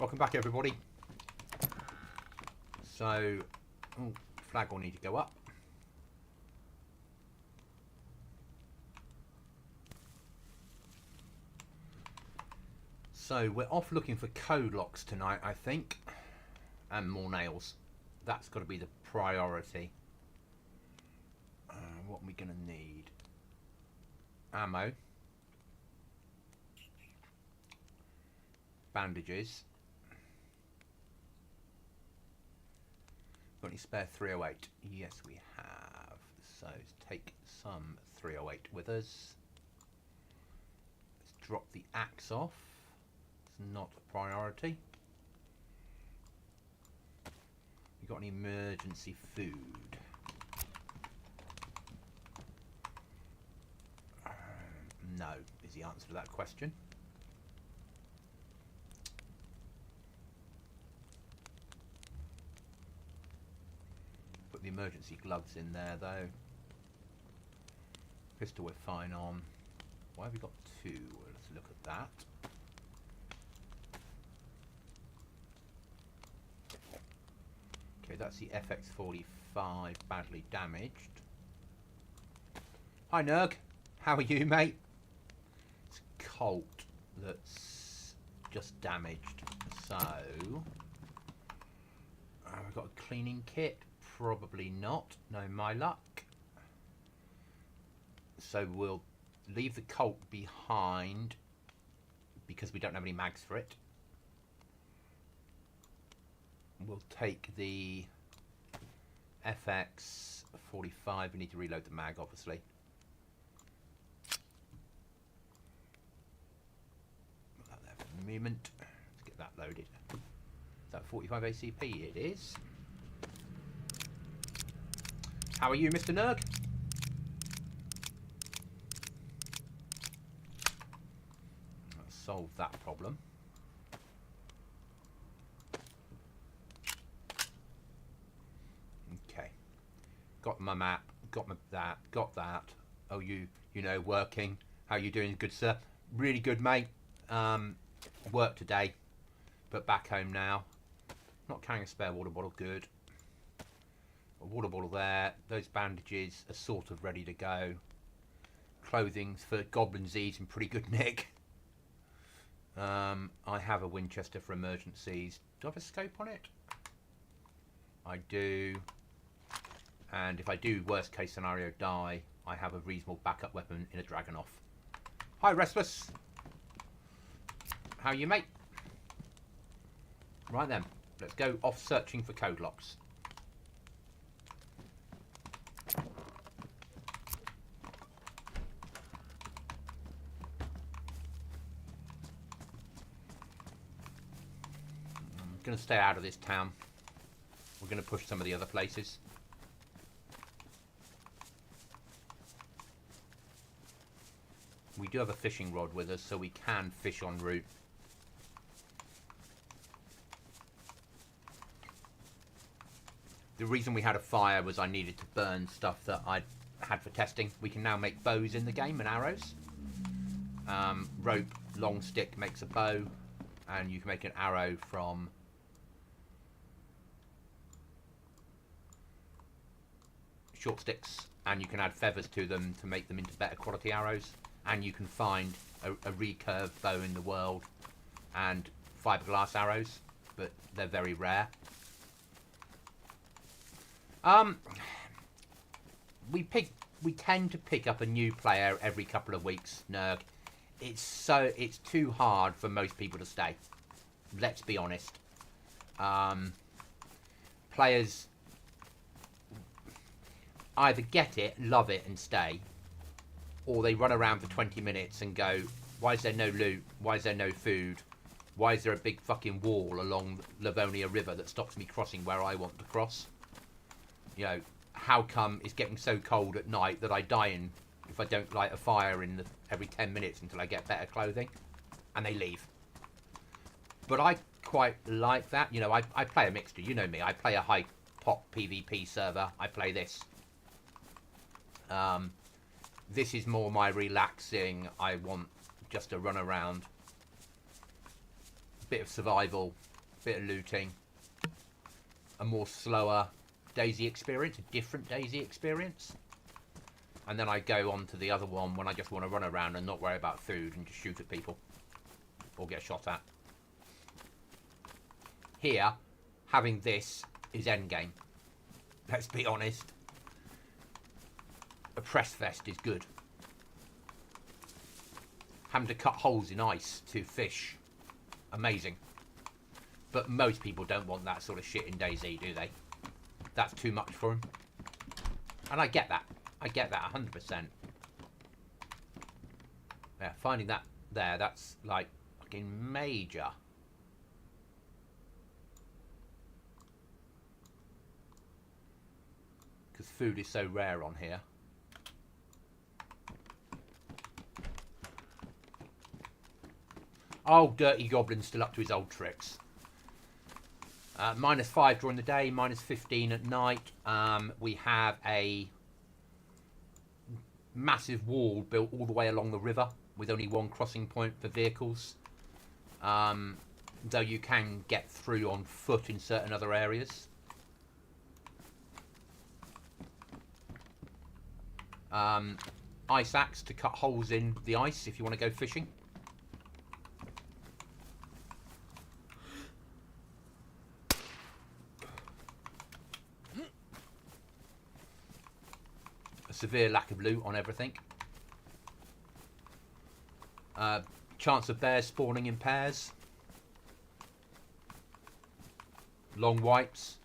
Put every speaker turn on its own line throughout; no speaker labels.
Welcome back, everybody. So, flag will need to go up. So, we're off looking for code locks tonight, I think. And more nails. That's got to be the priority. What are we going to need? Ammo. Bandages. Got any spare 308? Yes, we have. So take some 308 with us. Let's drop the axe off. It's not a priority. You got any emergency food? No, is the answer to that question. Put the emergency gloves in there though. Pistol we're fine on. Why have we got two? Let's look at that. Okay, that's the FX45 badly damaged. Hi Nurg, how are you, mate? It's Colt that's just damaged. So we've got a cleaning kit. Probably not. No, my luck. So we'll leave the Colt behind because we don't have any mags for it. We'll take the FX45. We need to reload the mag, obviously. Put that there for the moment. Let's get that loaded. Is that 45 ACP? It is. How are you, Mr. Nurg? Let's solve that problem. Okay. Got my map, got my that, got that. Oh, you know, working. How you doing, good sir? Really good, mate. Work today, but back home now. Not carrying a spare water bottle, good. A water bottle there. Those bandages are sort of ready to go. Clothing for Goblin DayZ in pretty good nick. I have a Winchester for emergencies. Do I have a scope on it? I do. And if I do, worst case scenario, die, I have a reasonable backup weapon in a Dragonoff. Hi, Restless. How are you, mate? Right then, let's go off searching for code locks. Going to stay out of this town. We're going to push some of the other places. We do have a fishing rod with us, so we can fish en route. The reason we had a fire was I needed to burn stuff that I had for testing. We can now make bows in the game and arrows. Rope, long stick makes a bow, and you can make an arrow from short sticks, and you can add feathers to them to make them into better quality arrows, and you can find a recurved bow in the world and fiberglass arrows, but they're very rare. We tend to pick up a new player every couple of weeks, Nurg. It's too hard for most people to stay. Let's be honest. Players either get it, love it, and stay, or they run around for 20 minutes and go, why is there no loot? Why is there no food? Why is there a big fucking wall along Livonia River that stops me crossing where I want to cross? You know, how come it's getting so cold at night that I die in if I don't light a fire every 10 minutes until I get better clothing? And they leave. But I quite like that. You know, I play a mixture. You know me. I play a high pop PvP server. I play this. This is more my relaxing. I want just to run around. A bit of survival. bit of looting, a more slower DayZ experience, a different DayZ experience. And then I go on to the other one when I just want to run around and not worry about food and just shoot at people. Or get shot at. Here, having this is endgame. Let's be honest. A press vest is good. Having to cut holes in ice to fish. Amazing. But most people don't want that sort of shit in DayZ, do they? That's too much for them. And I get that. I get that 100%. Yeah, finding that there, that's like fucking major. Because food is so rare on here. Oh, dirty Goblin's still up to his old tricks. -5 during the day, -15 at night. We have a massive wall built all the way along the river with only one crossing point for vehicles. Though you can get through on foot in certain other areas. Ice axe to cut holes in the ice if you want to go fishing. A severe lack of loot on everything. Chance of bears spawning in pairs. Long wipes.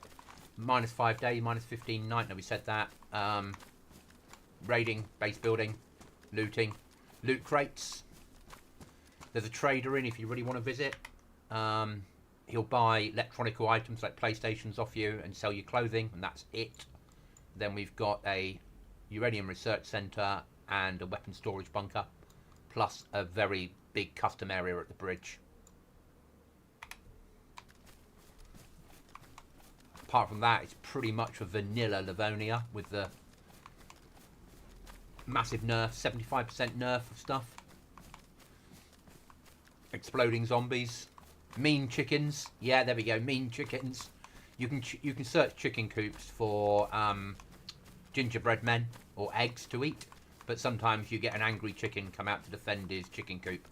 -5 day, -15 night. No, we said that. Raiding, base building, looting, loot crates. There's a trader in if you really want to visit. He'll buy electronical items like PlayStations off you and sell you clothing, and that's it. Then we've got a uranium research center and a weapon storage bunker, plus a very big custom area at the bridge. Apart from that, it's pretty much a vanilla Livonia with the massive nerf, 75% nerf of stuff. Exploding zombies. Mean chickens. Yeah, there we go, mean chickens. You can search chicken coops for gingerbread men or eggs to eat, but sometimes you get an angry chicken come out to defend his chicken coop.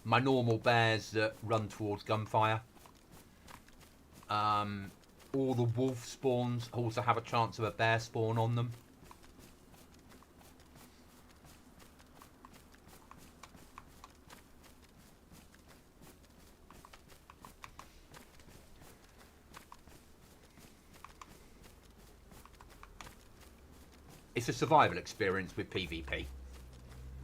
My normal bears that run towards gunfire. All the wolf spawns also have a chance of a bear spawn on them. It's a survival experience with PvP.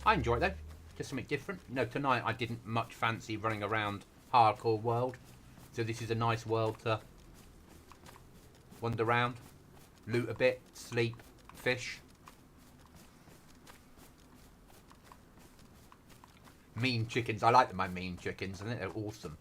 I enjoy it though. Just something different. You know, tonight I didn't much fancy running around hardcore world. So this is a nice world to wander around, loot a bit, sleep, fish. Mean chickens. I like my mean chickens. I think they're awesome.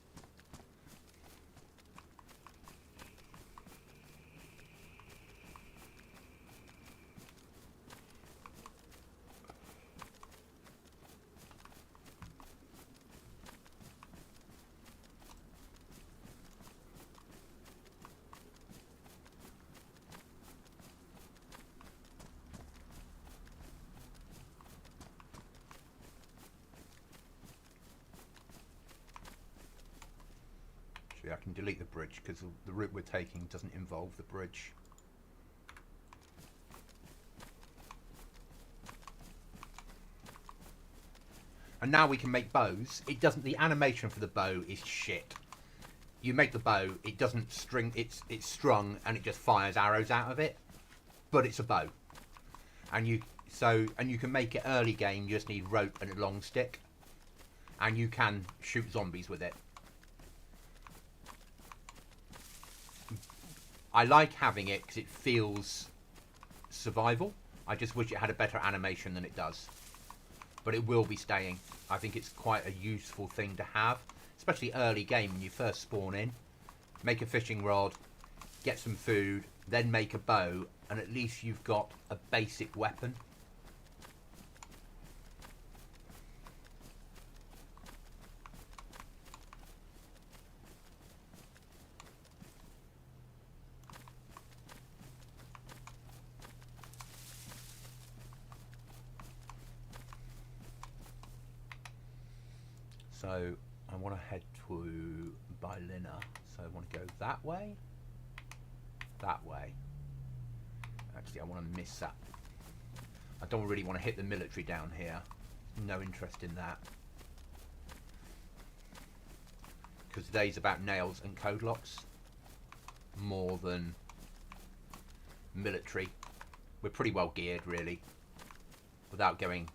I can delete the bridge because the route we're taking doesn't involve the bridge. And now we can make bows. It doesn't. The animation for the bow is shit. You make the bow, it doesn't string. It's strung and it just fires arrows out of it. But it's a bow, and you can make it early game. You just need rope and a long stick, and you can shoot zombies with it. I like having it because it feels survival. I just wish it had a better animation than it does. But it will be staying. I think it's quite a useful thing to have. Especially early game when you first spawn in. Make a fishing rod, get some food, then make a bow, and at least you've got a basic weapon. So I want to head to Bylina. So I want to go that way. That way. Actually, I want to miss that. I don't really want to hit the military down here. No interest in that. Because today's about nails and code locks more than military. We're pretty well geared, really, without going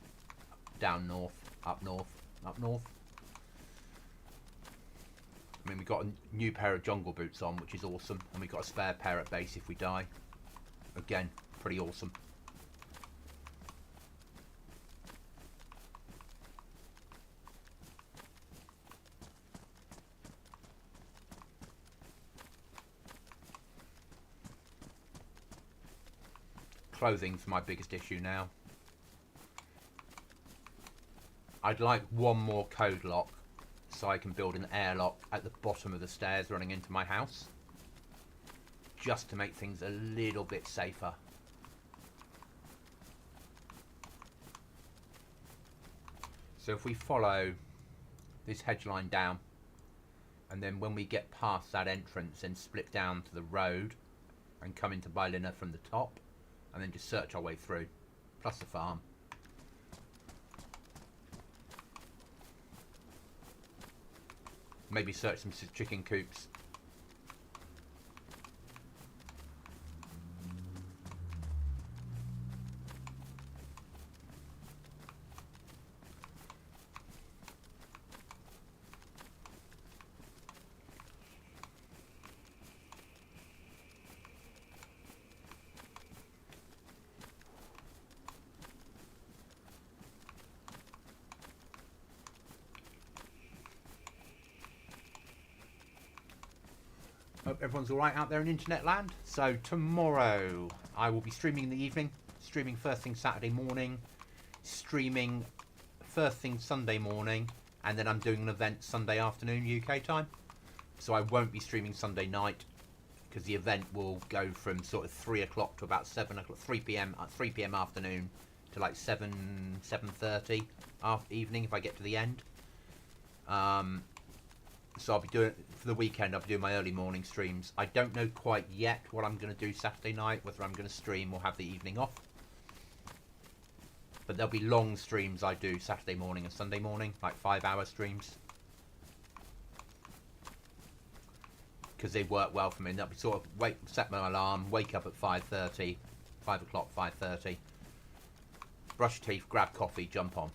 down north, up north, up north. I mean, we've got a new pair of jungle boots on, which is awesome, and we've got a spare pair at base if we die. Again, pretty awesome. Clothing's my biggest issue now. I'd like one more code lock so I can build an airlock at the bottom of the stairs running into my house, just to make things a little bit safer. So if we follow this hedge line down, and then when we get past that entrance and split down to the road and come into Bylina from the top, and then just search our way through, plus the farm. Maybe search some chicken coops. Hope everyone's alright out there in internet land. So tomorrow I will be streaming in the evening, streaming first thing Saturday morning, streaming first thing Sunday morning, and then I'm doing an event Sunday afternoon UK time. So I won't be streaming Sunday night, because the event will go from sort of 3 o'clock to about 7 o'clock, 3 p.m. Afternoon to like 7:30 evening if I get to the end. So I'll be doing, for the weekend, I'll be doing my early morning streams. I don't know quite yet what I'm going to do Saturday night, whether I'm going to stream or have the evening off. But there'll be long streams I do Saturday morning and Sunday morning, like 5-hour streams. Because they work well for me. And that'll be sort of, set my alarm, wake up at 5:30, 5 o'clock, 5:30. Brush teeth, grab coffee, jump on.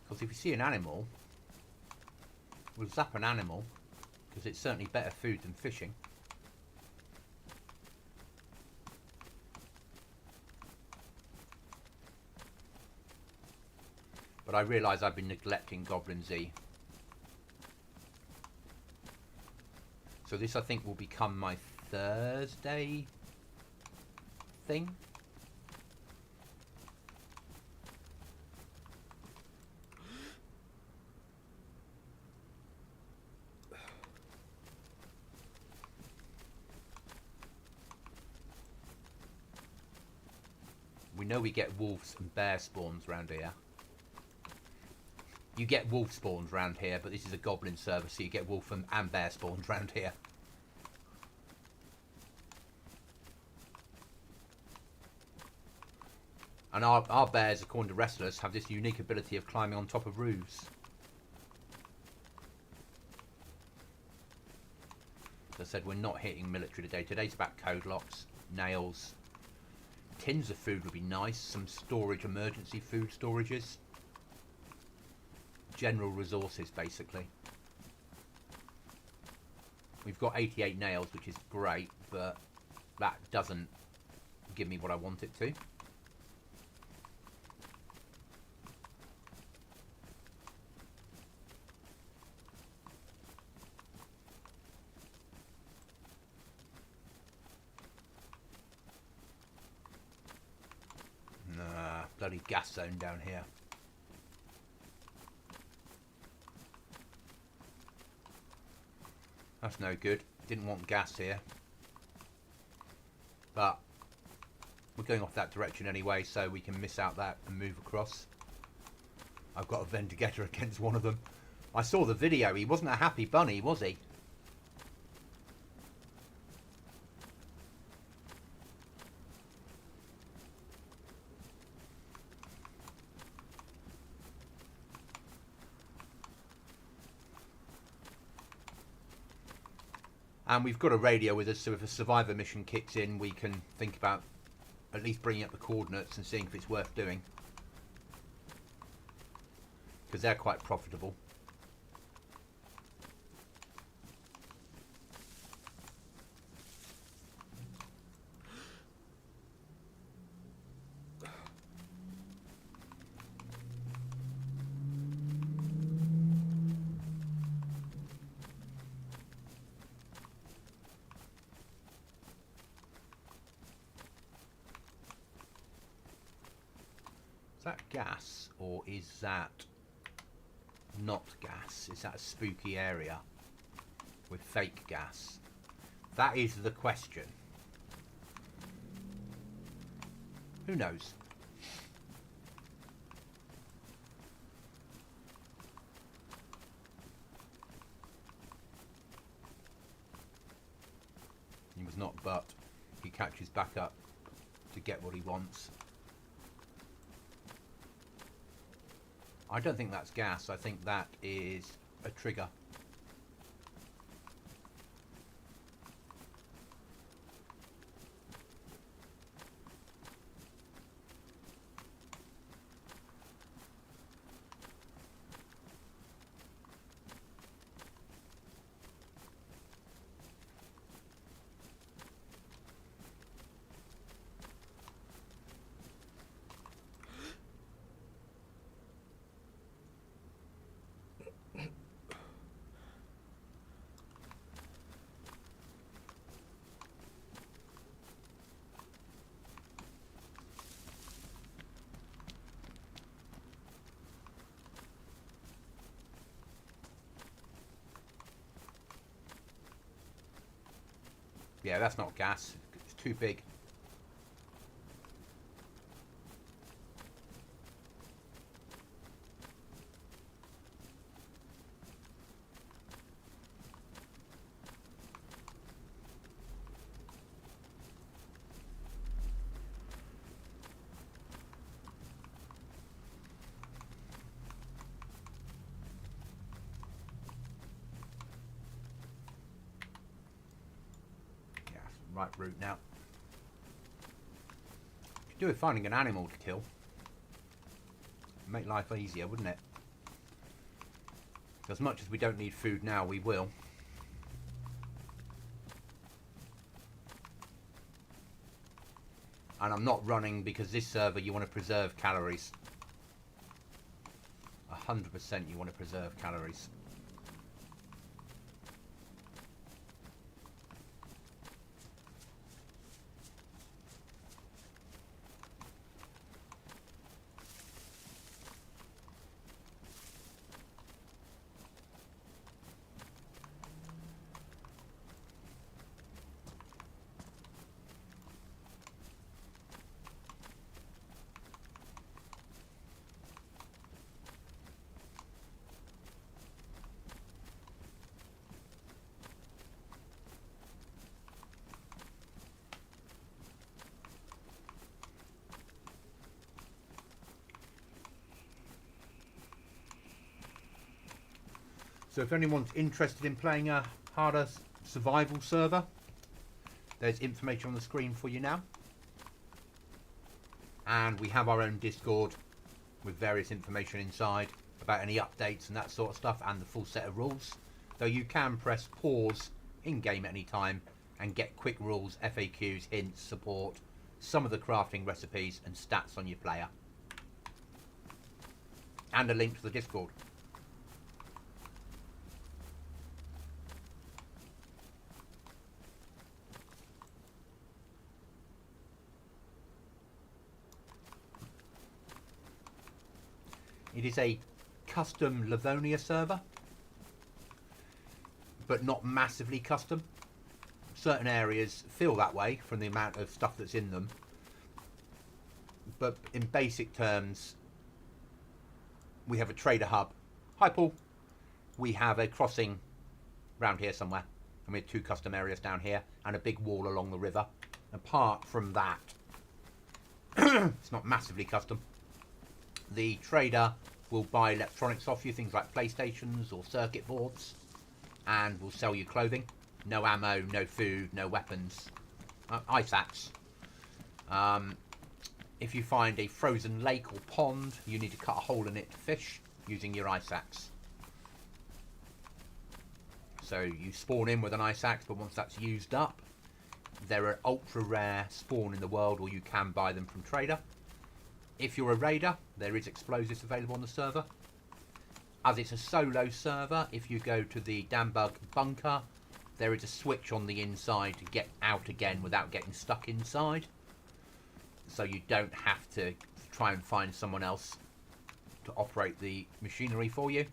Because if you see an animal, we'll zap an animal, because it's certainly better food than fishing. But I realise I've been neglecting Goblin DayZ. So this, I think, will become my Thursday thing. We know we get wolves and bear spawns around here. You get wolf spawns around here, but this is a goblin server, so you get wolf and bear spawns around here. And our bears, according to wrestlers, have this unique ability of climbing on top of roofs. As I said, we're not hitting military today. Today's about code locks, nails. Tins of food would be nice. Some storage, emergency food storages. general resources, basically. We've got 88 nails, which is great, but that doesn't give me what I want it to. Nah, bloody gas zone down here. That's no good. Didn't want gas here. But we're going off that direction anyway, so we can miss out that and move across. I've got a vendetta against one of them. I saw the video. He wasn't a happy bunny, was he? And we've got a radio with us, so if a survivor mission kicks in, we can think about at least bringing up the coordinates and seeing if it's worth doing. Because they're quite profitable. Is that gas, or is that not gas? Is that a spooky area with fake gas? That is the question. Who knows? He was not, but he catches back up to get what he wants. I don't think that's gas. I think that is a trigger. Yeah, that's not gas. It's too big. Right route now. Could do with finding an animal to kill. Make life easier, wouldn't it? As much as we don't need food now, we will. And I'm not running because this server you want to preserve calories. 100% you want to preserve calories. So if anyone's interested in playing a harder survival server, there's information on the screen for you now. And we have our own Discord with various information inside. about any updates and that sort of stuff, and the full set of rules. Though you can press pause in game at any time and get quick rules, FAQs, hints, support, some of the crafting recipes and stats on your player, and a link to the Discord. It is a custom Livonia server, but not massively custom. Certain areas feel that way from the amount of stuff that's in them, but in basic terms, we have a trader hub. Hi Paul. We have a crossing round here somewhere, and we have 2 custom areas down here and a big wall along the river. Apart from that, it's not massively custom. The trader will buy electronics off you, things like PlayStations or circuit boards, and will sell you clothing. No ammo, no food, no weapons. Ice axe. If you find a frozen lake or pond, you need to cut a hole in it to fish using your ice axe. So you spawn in with an ice axe, but once that's used up, they're an ultra rare spawn in the world, or you can buy them from trader. If you're a raider, there is explosives available on the server. As it's a solo server, if you go to the Dambug bunker, there is a switch on the inside to get out again without getting stuck inside. So you don't have to try and find someone else to operate the machinery for you.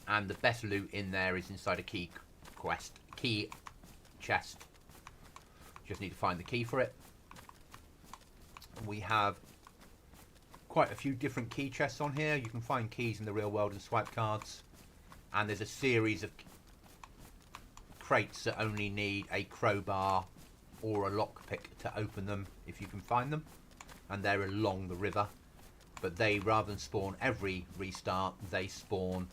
And the best loot in there is inside a key chest. Just need to find the key for it. We have quite a few different key chests on here. You can find keys in the real world and swipe cards. And there's a series of crates that only need a crowbar or a lockpick to open them if you can find them. And they're along the river. But they, rather than spawn every restart, they spawn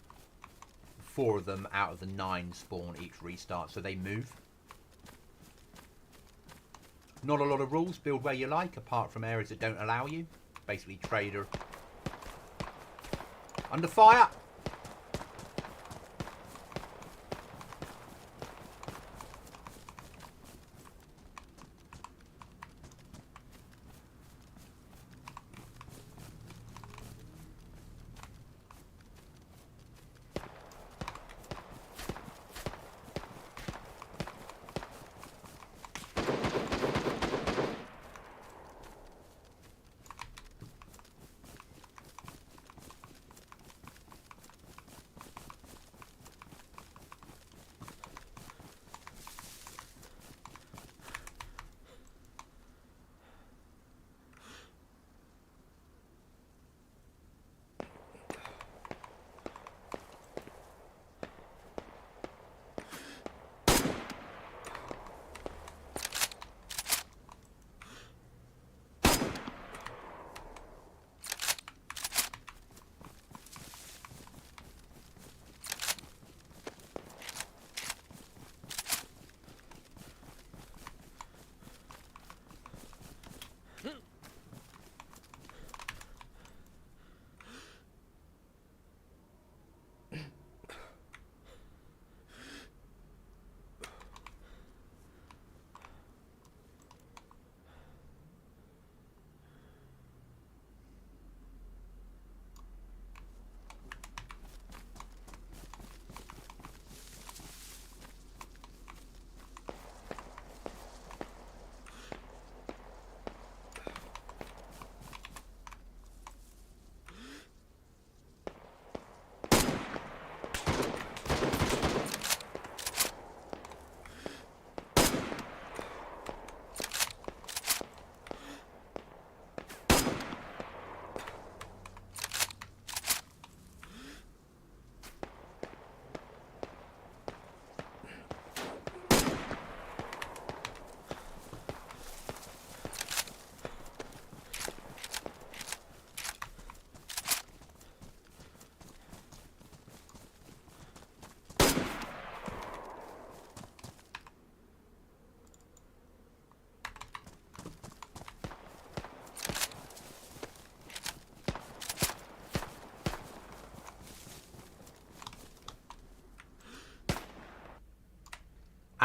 4 of them out of the 9 spawn each restart. So they move. Not a lot of rules, build where you like, apart from areas that don't allow you. Basically trader. Under fire!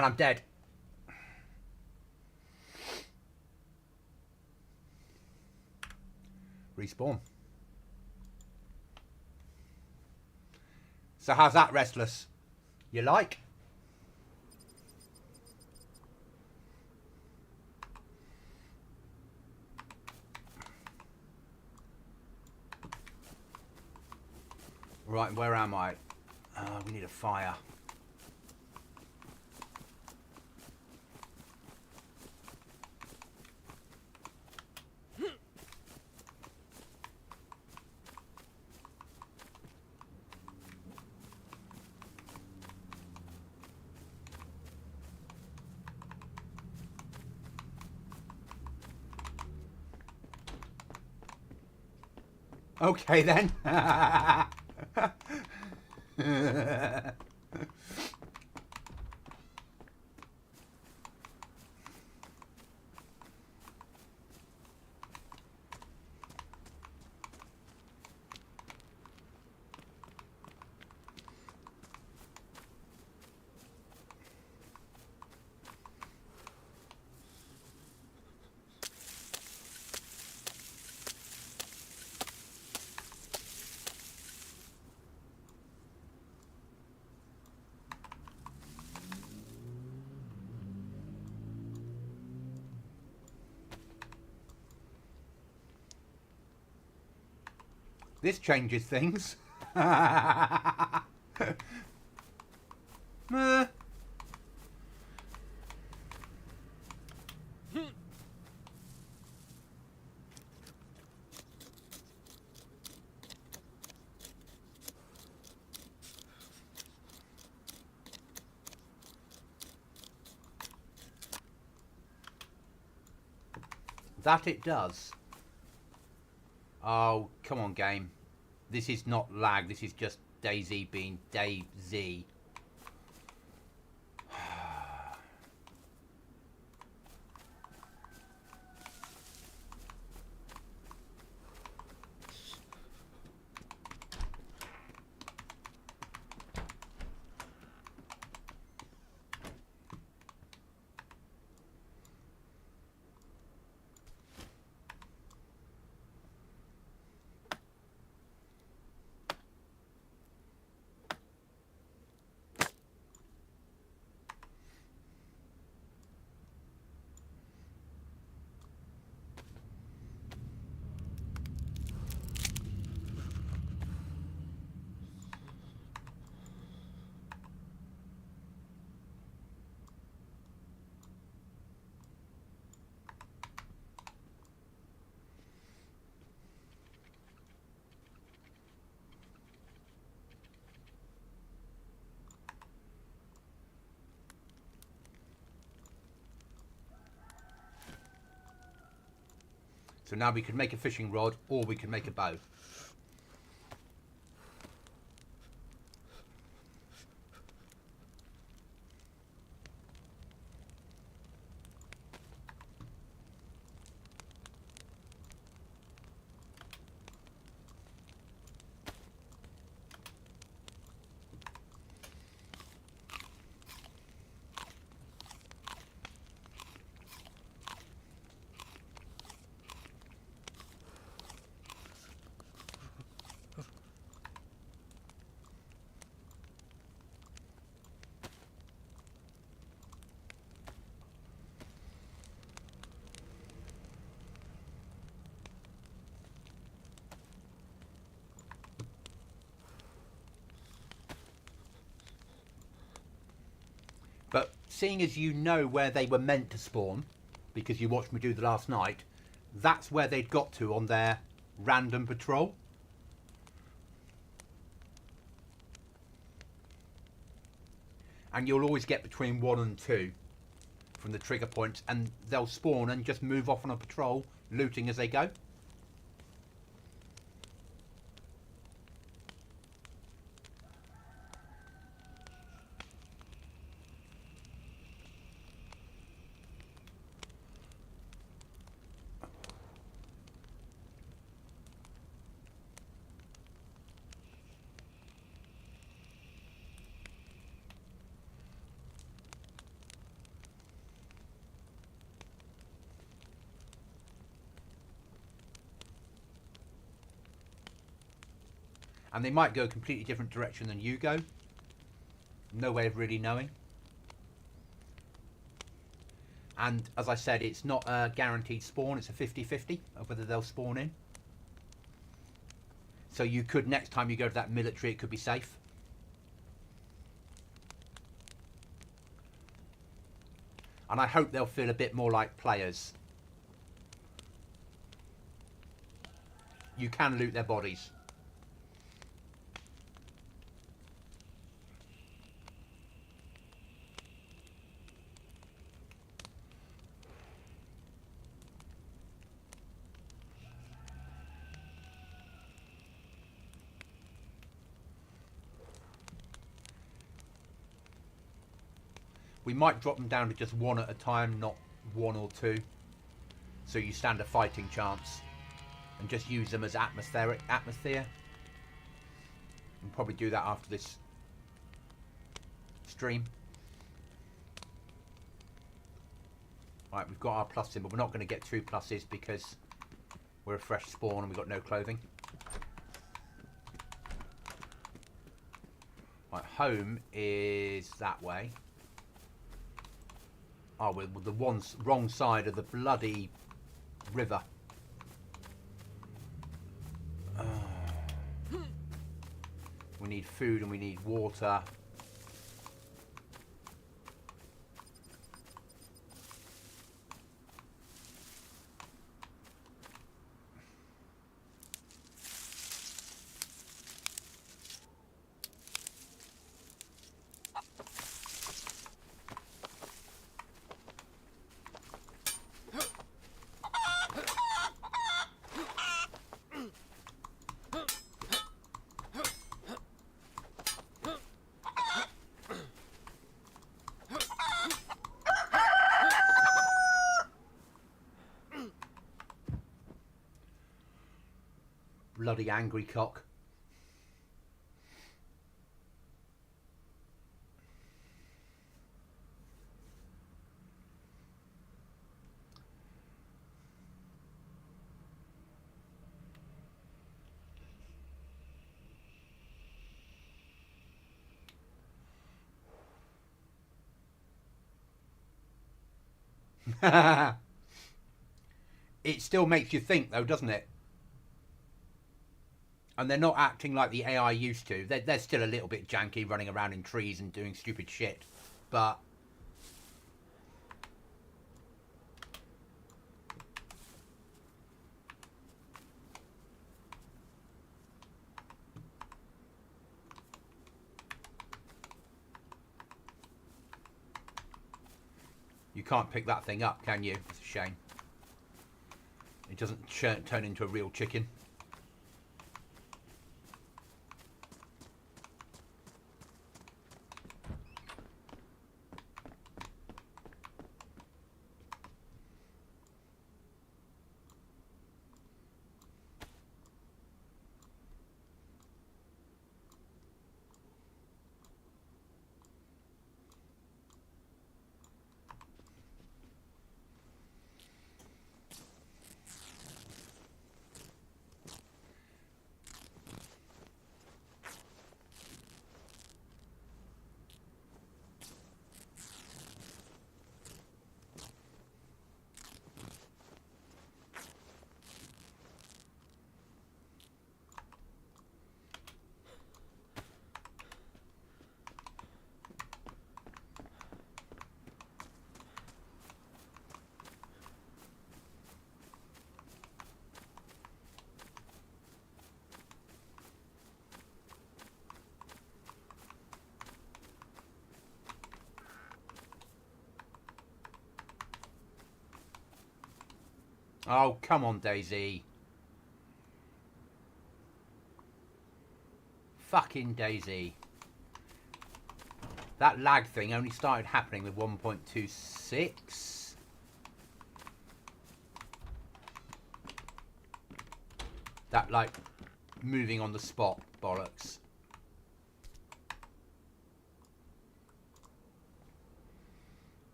And I'm dead. Respawn. So how's that, Restless? You like? Right, where am I? We need a fire. Okay then. This changes things. That it does. Oh, come on, game. This is not lag, this is just DayZ being DayZ. So now we could make a fishing rod or we could make a bow. But seeing as you know where they were meant to spawn, because you watched me do the last night, that's where they'd got to on their random patrol. And you'll always get between 1 and 2 from the trigger points, and they'll spawn and just move off on a patrol, looting as they go. And they might go a completely different direction than you go. No way of really knowing. And as I said, it's not a guaranteed spawn. It's a 50-50 of whether they'll spawn in. So you could, next time you go to that military, it could be safe. And I hope they'll feel a bit more like players. You can loot their bodies. We might drop them down to just one at a time, not one or two. So you stand a fighting chance. And just use them as atmosphere. We'll probably do that after this stream. Right, we've got our plus in, but we're not going to get 2 pluses because we're a fresh spawn and we've got no clothing. Right, home is that way. Oh, we're the wrong side of the bloody river. We need food and we need water. Bloody angry cock. It still makes you think though, doesn't it? And they're not acting like the AI used to. They're still a little bit janky, running around in trees and doing stupid shit. But you can't pick that thing up, can you? It's a shame. It doesn't turn into a real chicken. Oh, come on, DayZ. Fucking DayZ. That lag thing only started happening with 1.26. That, like, moving on the spot bollocks.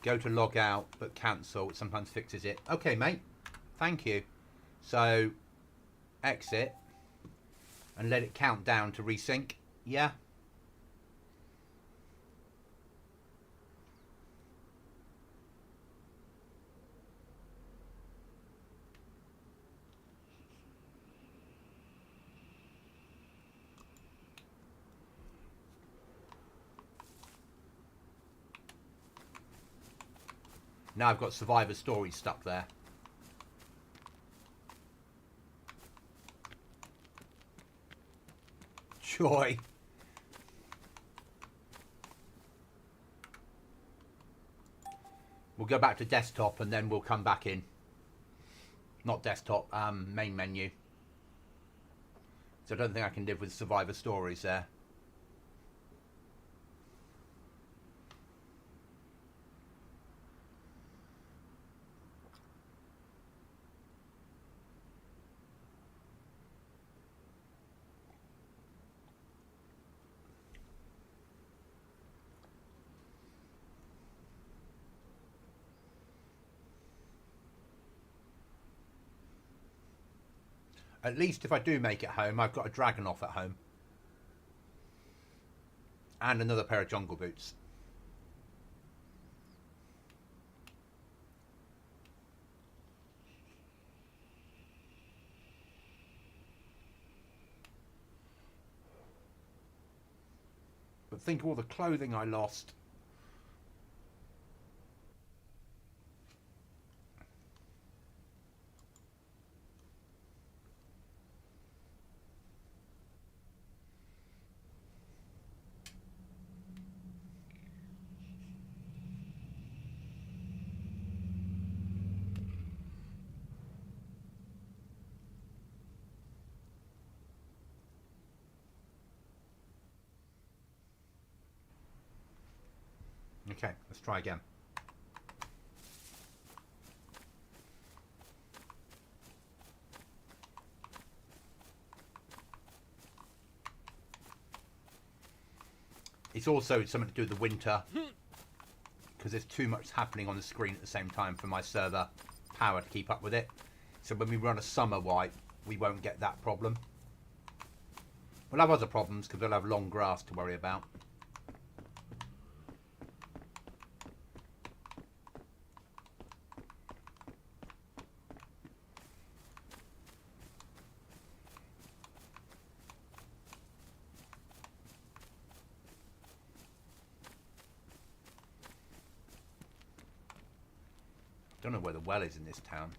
Go to log out, but cancel. It sometimes fixes it. Okay, mate. Thank you. So, exit. And let it count down to resync. Yeah. Now I've got Survivor Stories stuck there. Joy. We'll go back to desktop and then we'll come back in. Not desktop, main menu. So I don't think I can live with Survivor Stories there. At least if I do make it home, I've got a dragon off at home. And another pair of jungle boots. But think of all the clothing I lost. Okay, let's try again. It's also something to do with the winter, because there's too much happening on the screen at the same time for my server power to keep up with it. So when we run a summer wipe, we won't get that problem. We'll have other problems because we'll have long grass to worry about. Don't know where the well is in this town.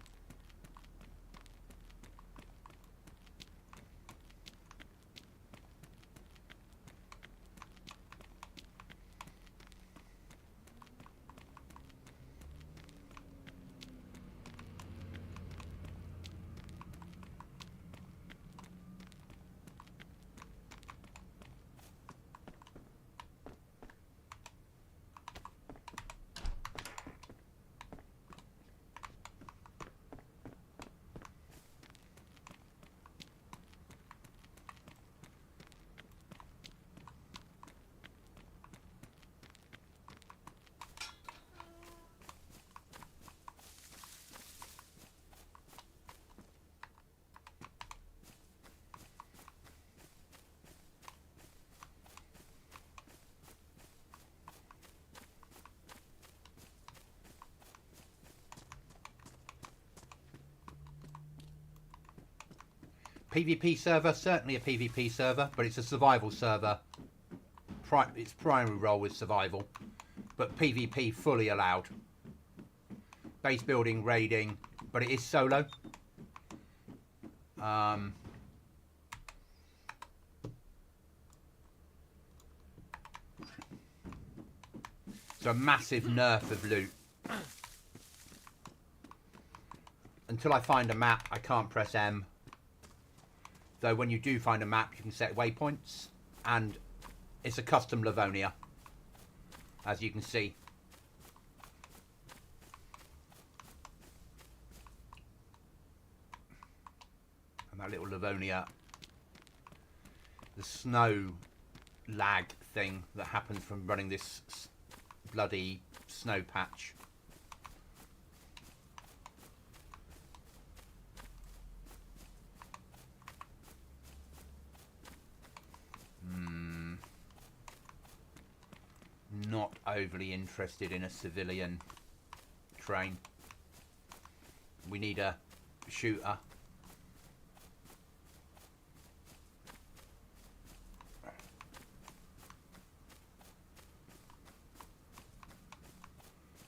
PvP server, certainly a PvP server, but it's a survival server. Its primary role is survival, but PvP fully allowed. Base building, raiding, but it is solo. So a massive nerf of loot. Until I find a map, I can't press M. Though when you do find a map, you can set waypoints, and it's a custom Livonia, as you can see. And that little Livonia, the snow lag thing that happens from running this bloody snow patch. Not overly interested in a civilian train. We need a shooter.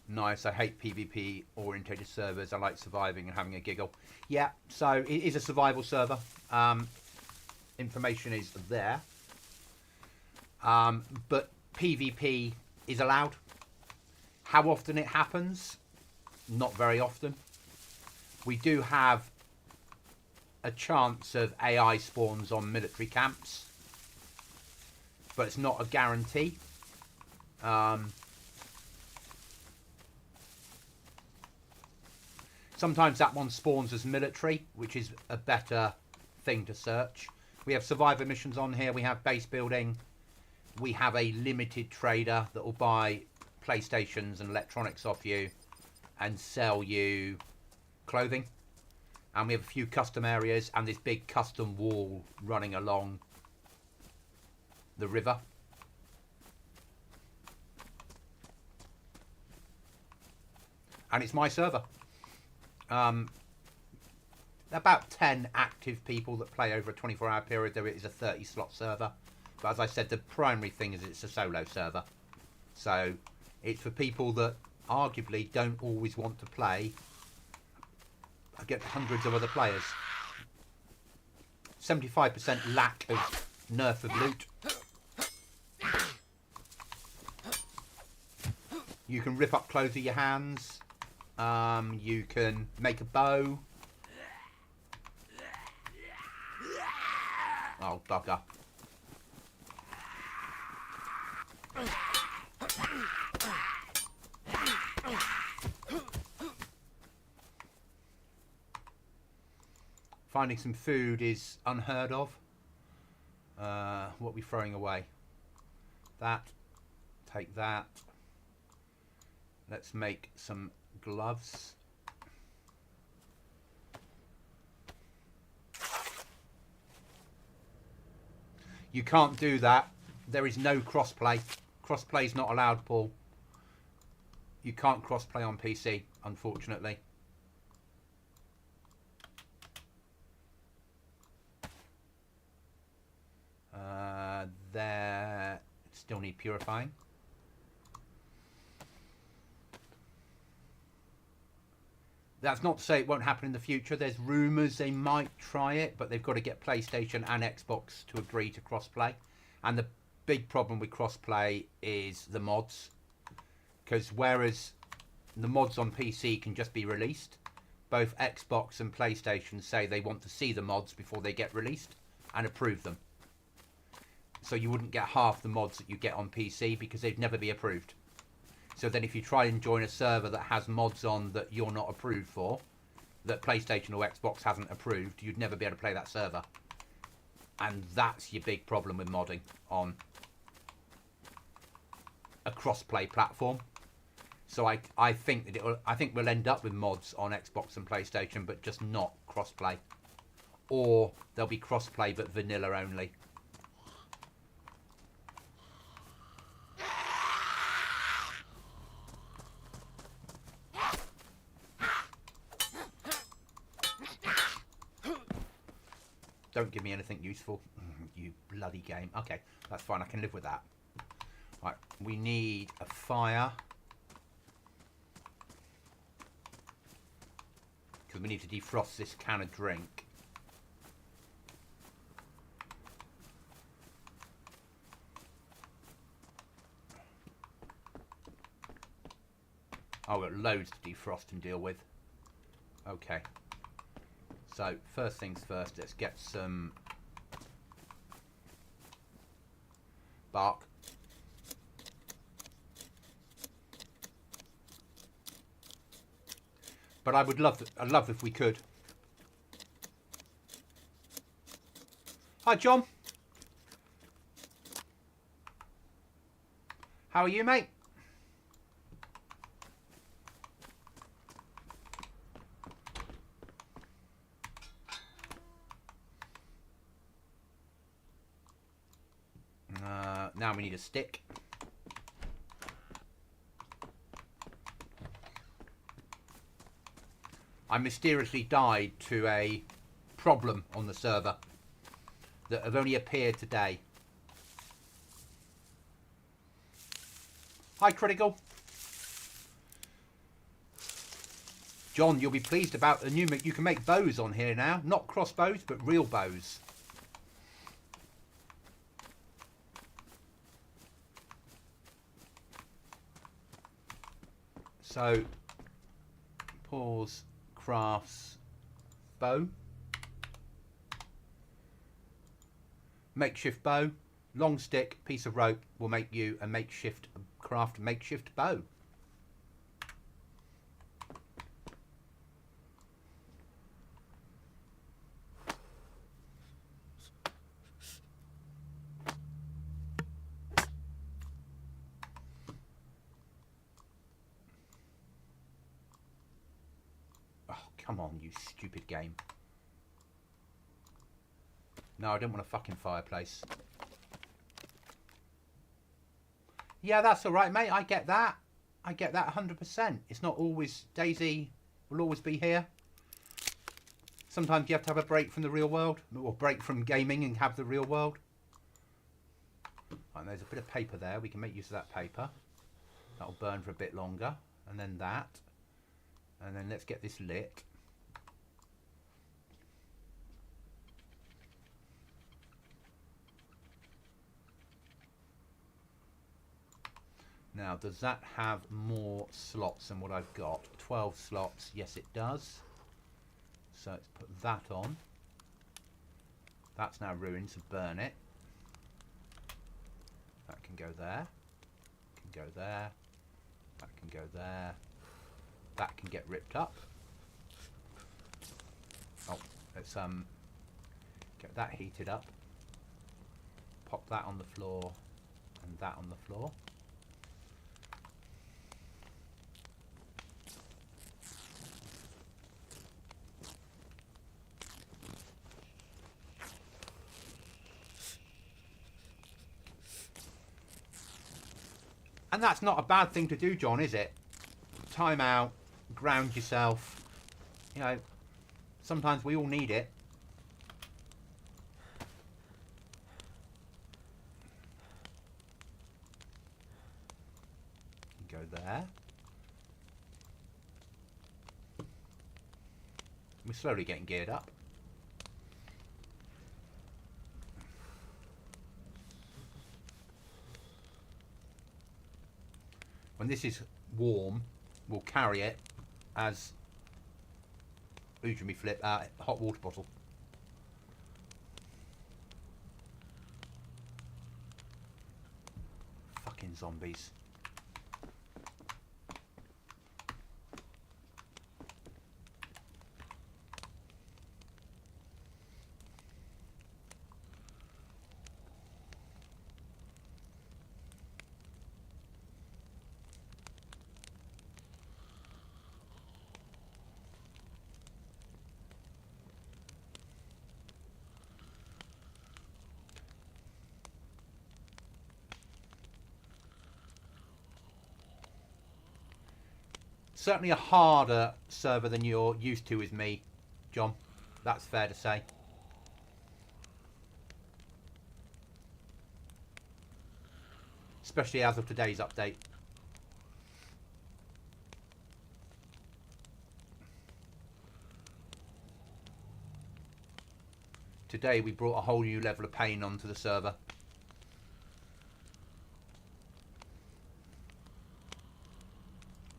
Nice. I hate PvP orientated servers. I like surviving and having a giggle. Yeah, so it is a survival server. Information is there. But PvP is allowed. How often it happens? Not very often. We do have a chance of AI spawns on military camps, but it's not a guarantee. Sometimes that one spawns as military, which is a better thing to search. We have survivor missions on here. We have base building. We have a limited trader that will buy PlayStations and electronics off you and sell you clothing. And we have a few custom areas and this big custom wall running along the river. And it's my server. About 10 active people that play over a 24-hour period. There is a 30-slot server. But as I said, the primary thing is it's a solo server. So it's for people that arguably don't always want to play against hundreds of other players. 75% lack of nerf of loot. You can rip up clothes with your hands. You can make a bow. Oh, bugger. Finding some food is unheard of. What are we throwing away? That. Take that. Let's make some gloves. You can't do that. There is no crossplay. Crossplay is not allowed, Paul. You can't crossplay on PC, unfortunately. There, still need purifying. That's not to say it won't happen in the future. There's rumours they might try it, but they've got to get PlayStation and Xbox to agree to crossplay. And the big problem with crossplay is the mods. Because whereas the mods on PC can just be released, both Xbox and PlayStation say they want to see the mods before they get released and approve them. So you wouldn't get half the mods that you get on PC because they'd never be approved. So then if you try and join a server that has mods on that you're not approved for, that PlayStation or Xbox hasn't approved, you'd never be able to play that server. And that's your big problem with modding on a cross-play platform. So I think that I think we'll end up with mods on Xbox and PlayStation, but just not cross-play. Or there'll be cross-play but vanilla only. Don't give me anything useful. You bloody game. Okay, that's fine. I can live with that. Right, we need a fire. Because we need to defrost this can of drink. Oh, we've got loads to defrost and deal with. Okay. So, first things first, let's get some bark. But I would love to, I'd love if we could. Hi, John. How are you, mate? a stick. I mysteriously died to a problem on the server that have only appeared today. Hi, Critical. John, you'll be pleased about the new... You can make bows on here now. Not crossbows, but real bows. So, pause, crafts, bow. Makeshift bow. Long stick, piece of rope will make you a makeshift craft makeshift bow. Oh, come on, you stupid game. No, I don't want a fucking fireplace. Yeah, that's all right, mate. I get that. I get that 100%. It's not always... DayZ will always be here. Sometimes you have to have a break from the real world. Or break from gaming and have the real world. Right, there's a bit of paper there. We can make use of that paper. That'll burn for a bit longer. And then that. And then let's get this lit. Now, does that have more slots than what I've got? 12 slots. Yes, it does. So let's put that on. That's now ruined, so burn it. That can go there. Can go there. That can go there. That can get ripped up. Oh, let's get that heated up. Pop that on the floor and that on the floor. And that's not a bad thing to do, John, is it? Time out, ground yourself. You know, sometimes we all need it. Go there. We're slowly getting geared up. When this is warm, we'll carry it as flip hot water bottle. Fucking zombies. Certainly a harder server than you're used to with me, John. That's fair to say. Especially as of today's update. Today we brought a whole new level of pain onto the server.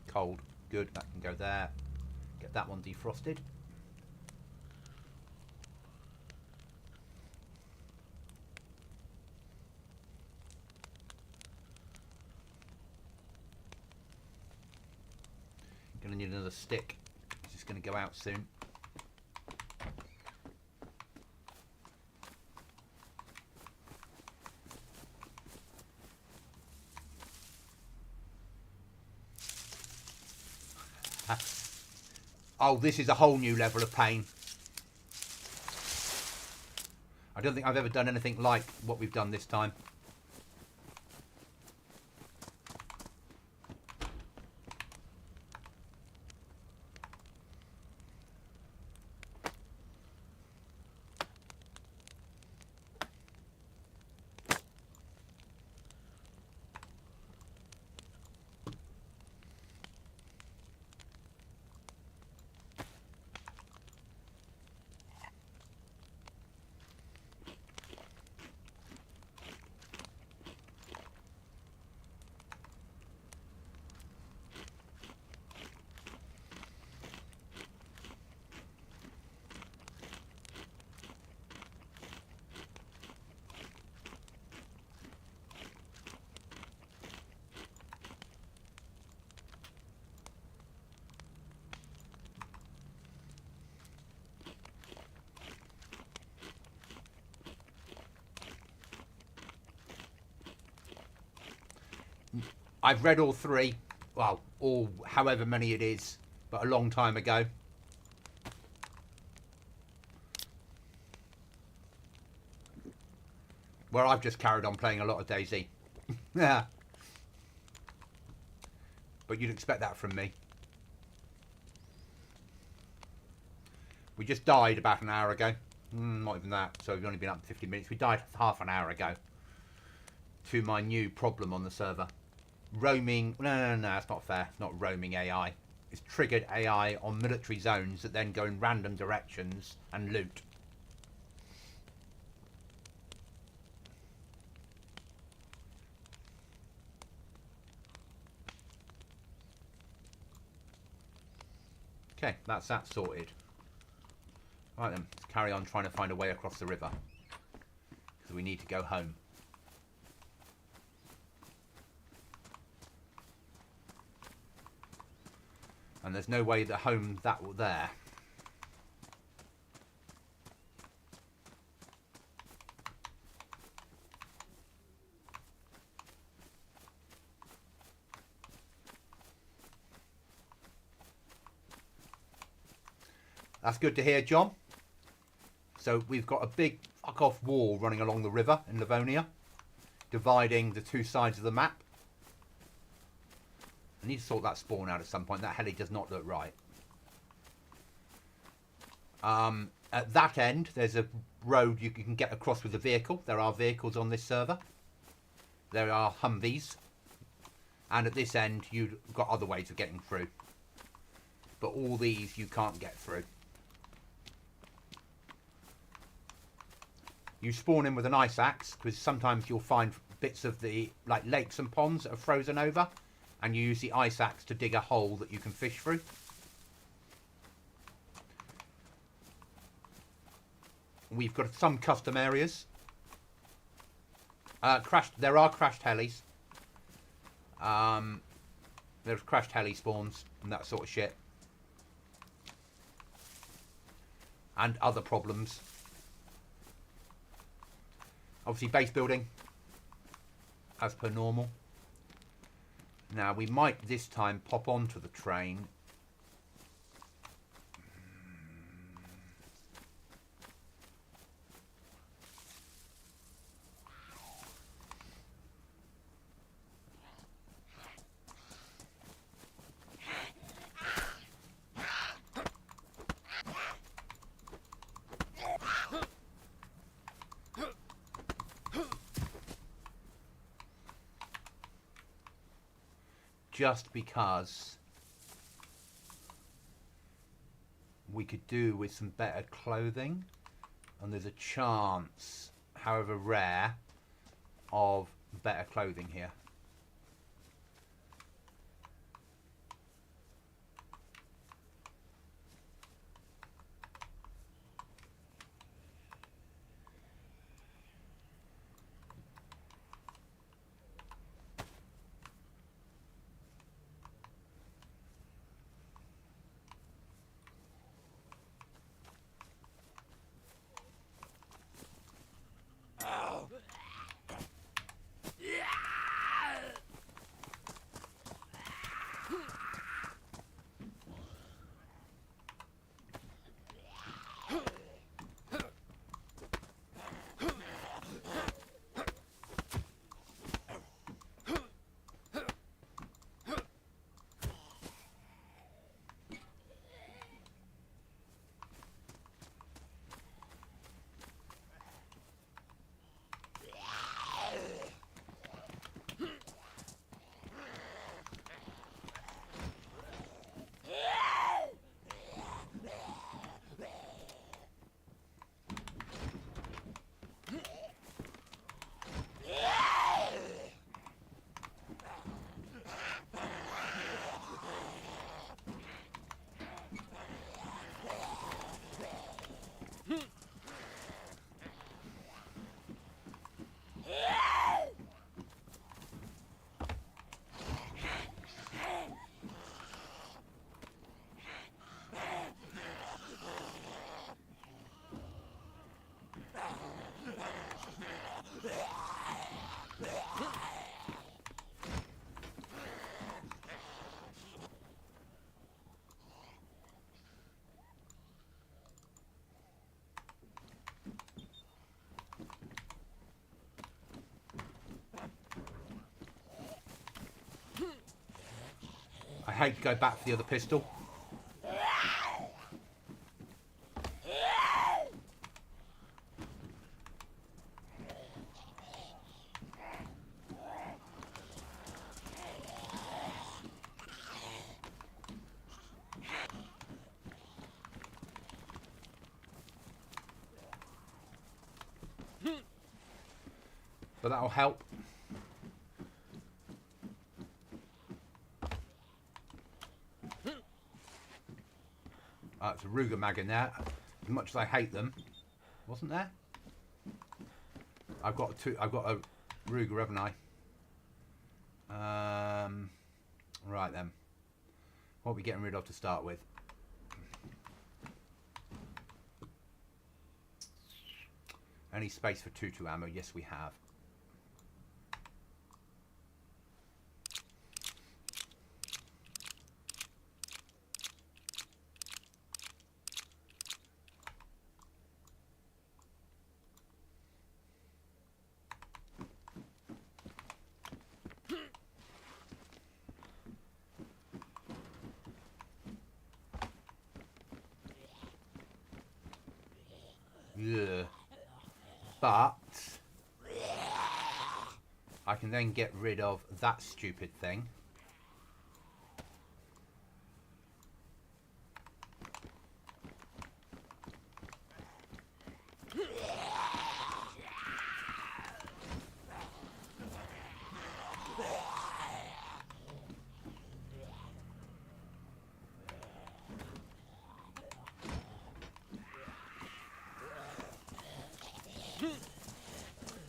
Cold. Good, that can go there. Get that one defrosted. Gonna need another stick. It's just gonna go out soon. Oh, this is a whole new level of pain. I don't think I've ever done anything like what we've done this time. I've read all 3. Well, all however many it is, but a long time ago. Where I've just carried on playing a lot of DayZ. Yeah. But you'd expect that from me. We just died about an hour ago. Not even that, so we've only been up 50 minutes. We died half an hour ago to my new problem on the server. Roaming, no, that's not fair. It's not roaming AI. It's triggered AI on military zones that then go in random directions and loot. Okay, that's that sorted. Right then, let's carry on trying to find a way across the river. Because we need to go home. And there's no way to home that there. That's good to hear, John. So we've got a big fuck-off wall running along the river in Livonia, dividing the 2 sides of the map. I need to sort that spawn out at some point. That heli does not look right. At that end, there's a road you can get across with a vehicle. There are vehicles on this server. There are Humvees. And at this end, you've got other ways of getting through. But all these you can't get through. You spawn in with an ice axe, because sometimes you'll find bits of the like lakes and ponds that are frozen over, and you use the ice axe to dig a hole that you can fish through. We've got some custom areas. There are crashed helis. There's crashed heli spawns and that sort of shit. And other problems. Obviously base building, as per normal. Now we might this time pop onto the train. Just because we could do with some better clothing, and there's a chance, however rare, of better clothing here. hate to go back for the other pistol. But that'll help. It's a Ruger mag in there. As much as I hate them, wasn't there? I've got a Ruger, haven't I? Right then. What are we getting rid of to start with? Any space for 2-2 ammo? Yes, we have. Yeah. But I can then get rid of that stupid thing.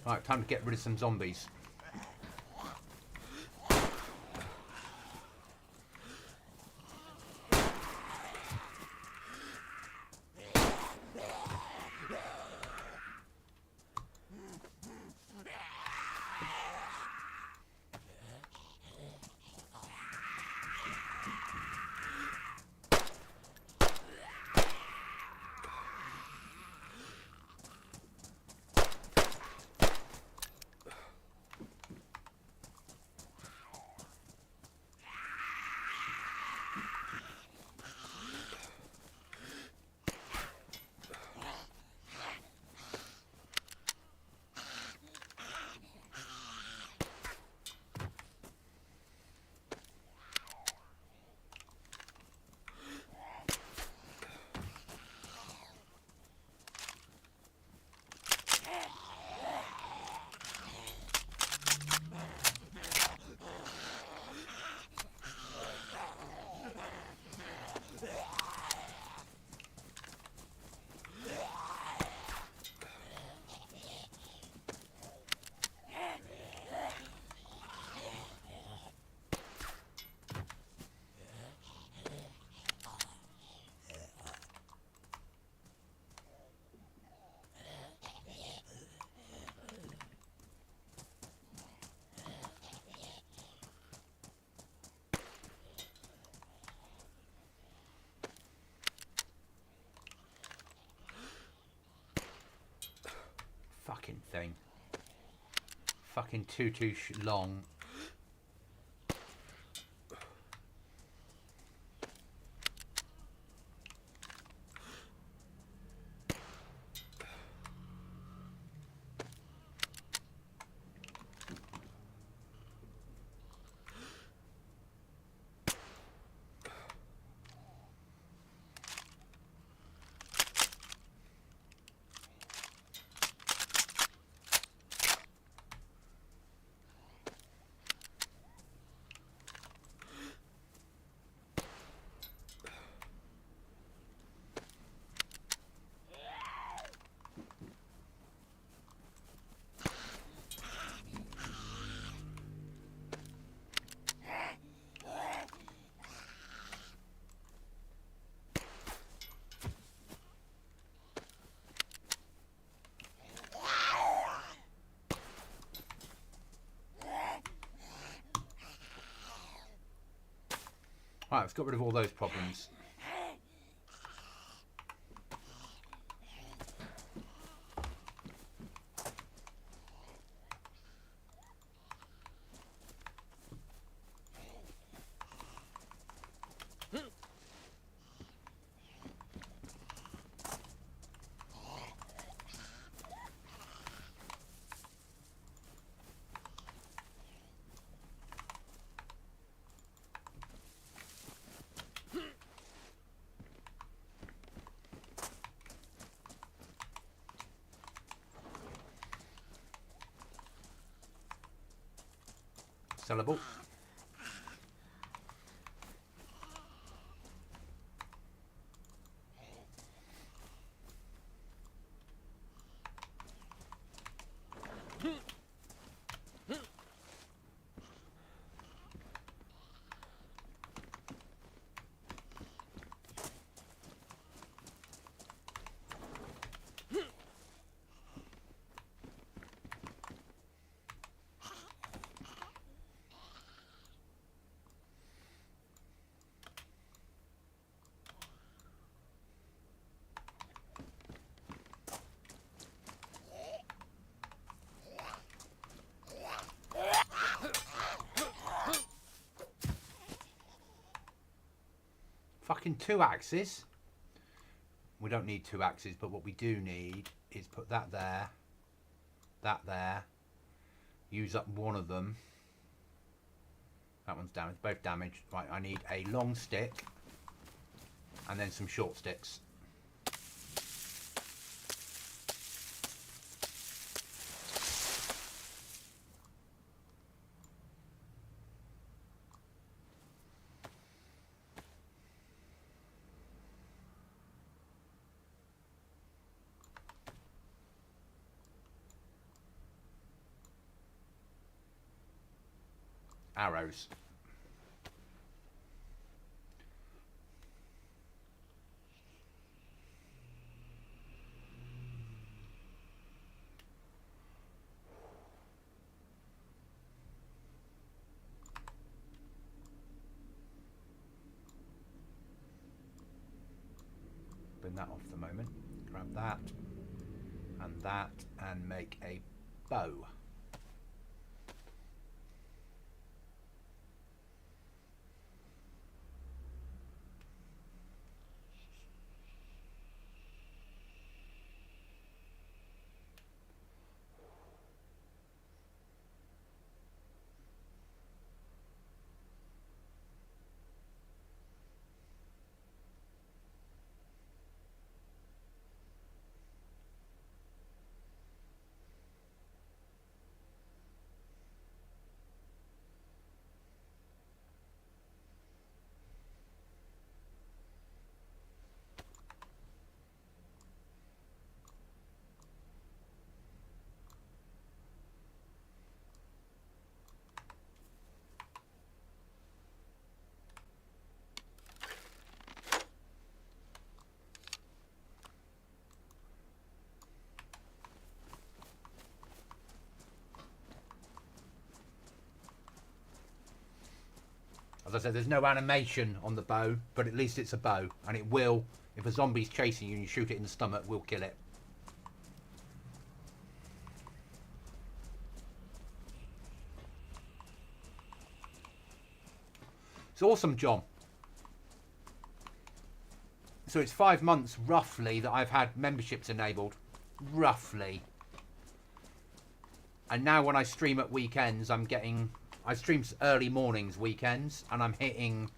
Right, time to get rid of some zombies. Fucking thing. Fucking too long. Right, let's get rid of all those problems. sellable. Fucking 2 axes. We don't need 2 axes, but what we do need is put that there, use up one of them. That one's damaged, both damaged. Right, I need a long stick and then some short sticks. Arrows. Bring that off the moment. Grab that and make a bow. As I said, there's no animation on the bow, but at least it's a bow. And it will, if a zombie's chasing you and you shoot it in the stomach, will kill it. It's awesome, John. So it's 5 months, roughly, that I've had memberships enabled. Roughly. And now when I stream at weekends, I stream early mornings, weekends, and I'm hitting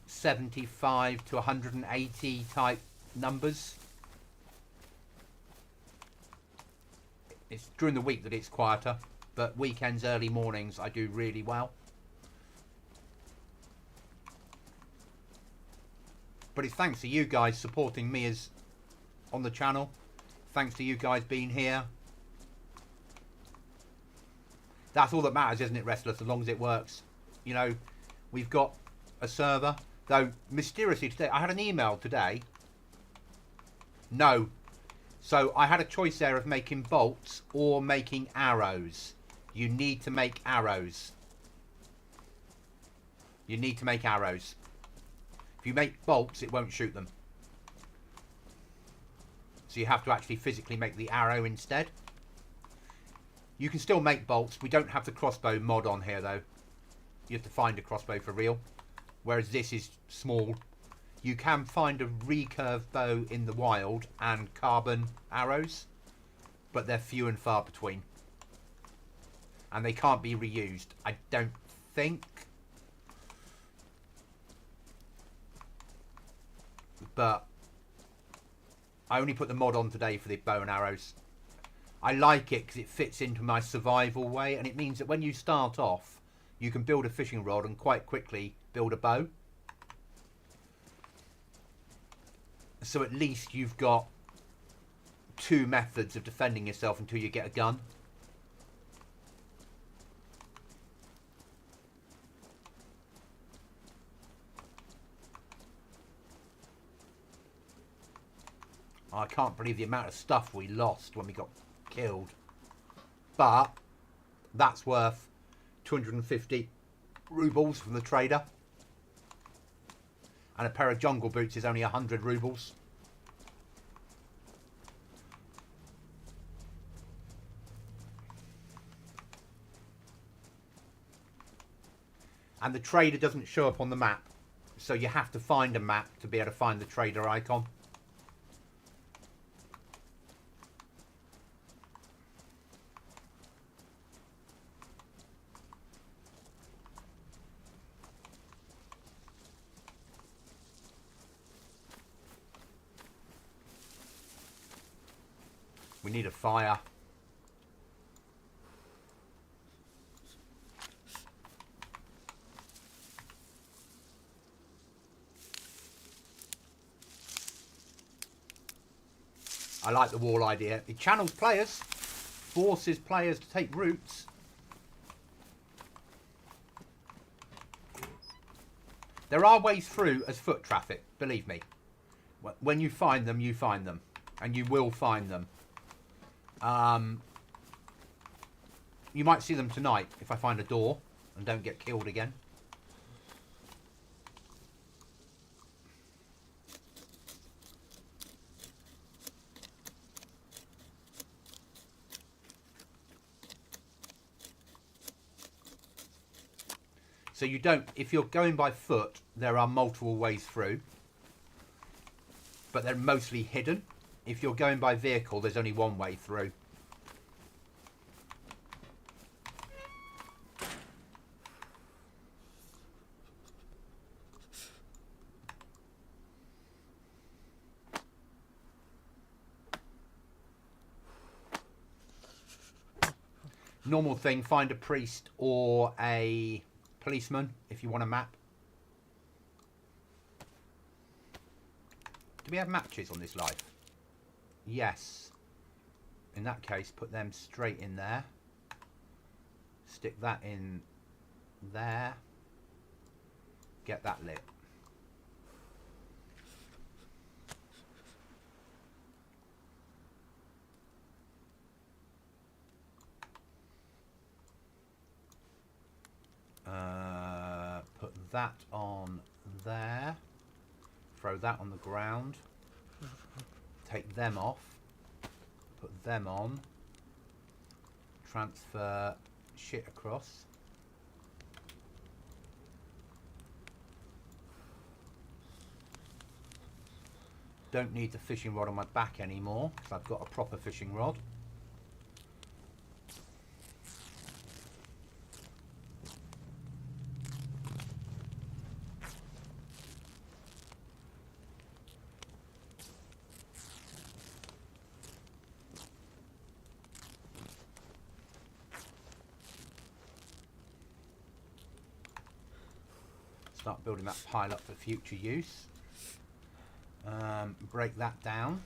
75 to 180 type numbers. It's during the week that it's quieter, but weekends, early mornings, I do really well. But it's thanks to you guys supporting me as on the channel. Thanks to you guys being here. That's all that matters, isn't it, Restless, as long as it works. You know, we've got a server. Though, mysteriously today, I had an email today. No. So, I had a choice there of making bolts or making arrows. You need to make arrows. You need to make arrows. If you make bolts, it won't shoot them. So, you have to actually physically make the arrow instead. You can still make bolts. We don't have the crossbow mod on here, though. You have to find a crossbow for real. Whereas this is small. You can find a recurve bow in the wild and carbon arrows. But they're few and far between. And they can't be reused, I don't think. But I only put the mod on today for the bow and arrows. I like it because it fits into my survival way, and it means that when you start off, you can build a fishing rod and quite quickly build a bow. So at least you've got 2 methods of defending yourself until you get a gun. I can't believe the amount of stuff we lost when we got killed. But that's worth 250 rubles from the trader. And a pair of jungle boots is only 100 rubles. And the trader doesn't show up on the map. So you have to find a map to be able to find the trader icon. We need a fire. I like the wall idea. It channels players, forces players to take routes. There are ways through as foot traffic, believe me. When you find them, you find them. And you will find them. You might see them tonight if I find a door and don't get killed again. So you don't, if you're going by foot, there are multiple ways through, but they're mostly hidden. If you're going by vehicle, there's only one way through. Normal thing, find a priest or a policeman if you want a map. Do we have matches on this life? Yes. In that case, put them straight in there. Stick that in there. Get that lit. Put that on there. Throw that on the ground. Take them off. Put them on. Transfer shit across. Don't need the fishing rod on my back anymore because I've got a proper fishing rod. Start building that pile up for future use. Break that down.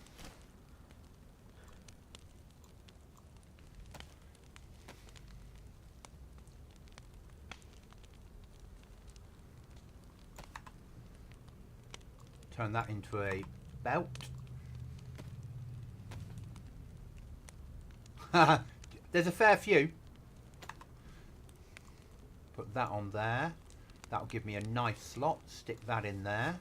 Turn that into a belt. There's a fair few. Put that on there. That'll give me a knife slot. Stick that in there.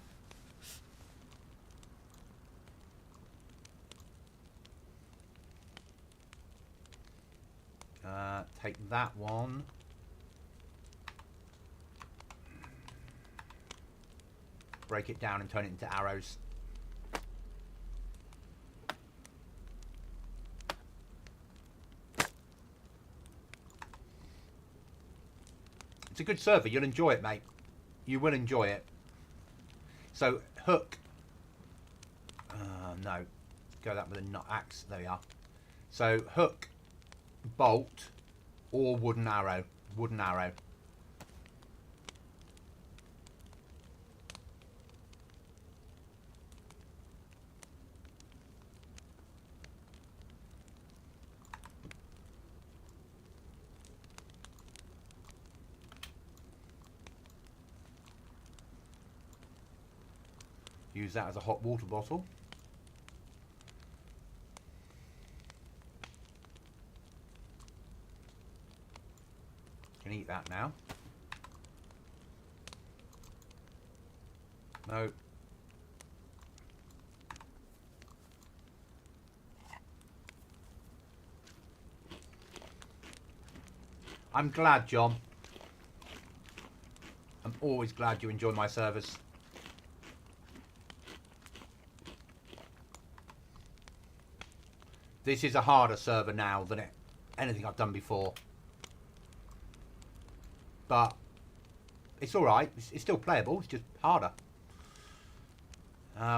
Take that one. Break it down and turn it into arrows. It's a good server. You'll enjoy it, mate. You will enjoy it. So, hook. No. Go that with a axe. There we are. So, hook, bolt, or wooden arrow. Wooden arrow. Use that as a hot water bottle. Can eat that now. No. I'm glad, John. I'm always glad you enjoy my service. This is a harder server now than anything I've done before. But it's alright. It's still playable. It's just harder.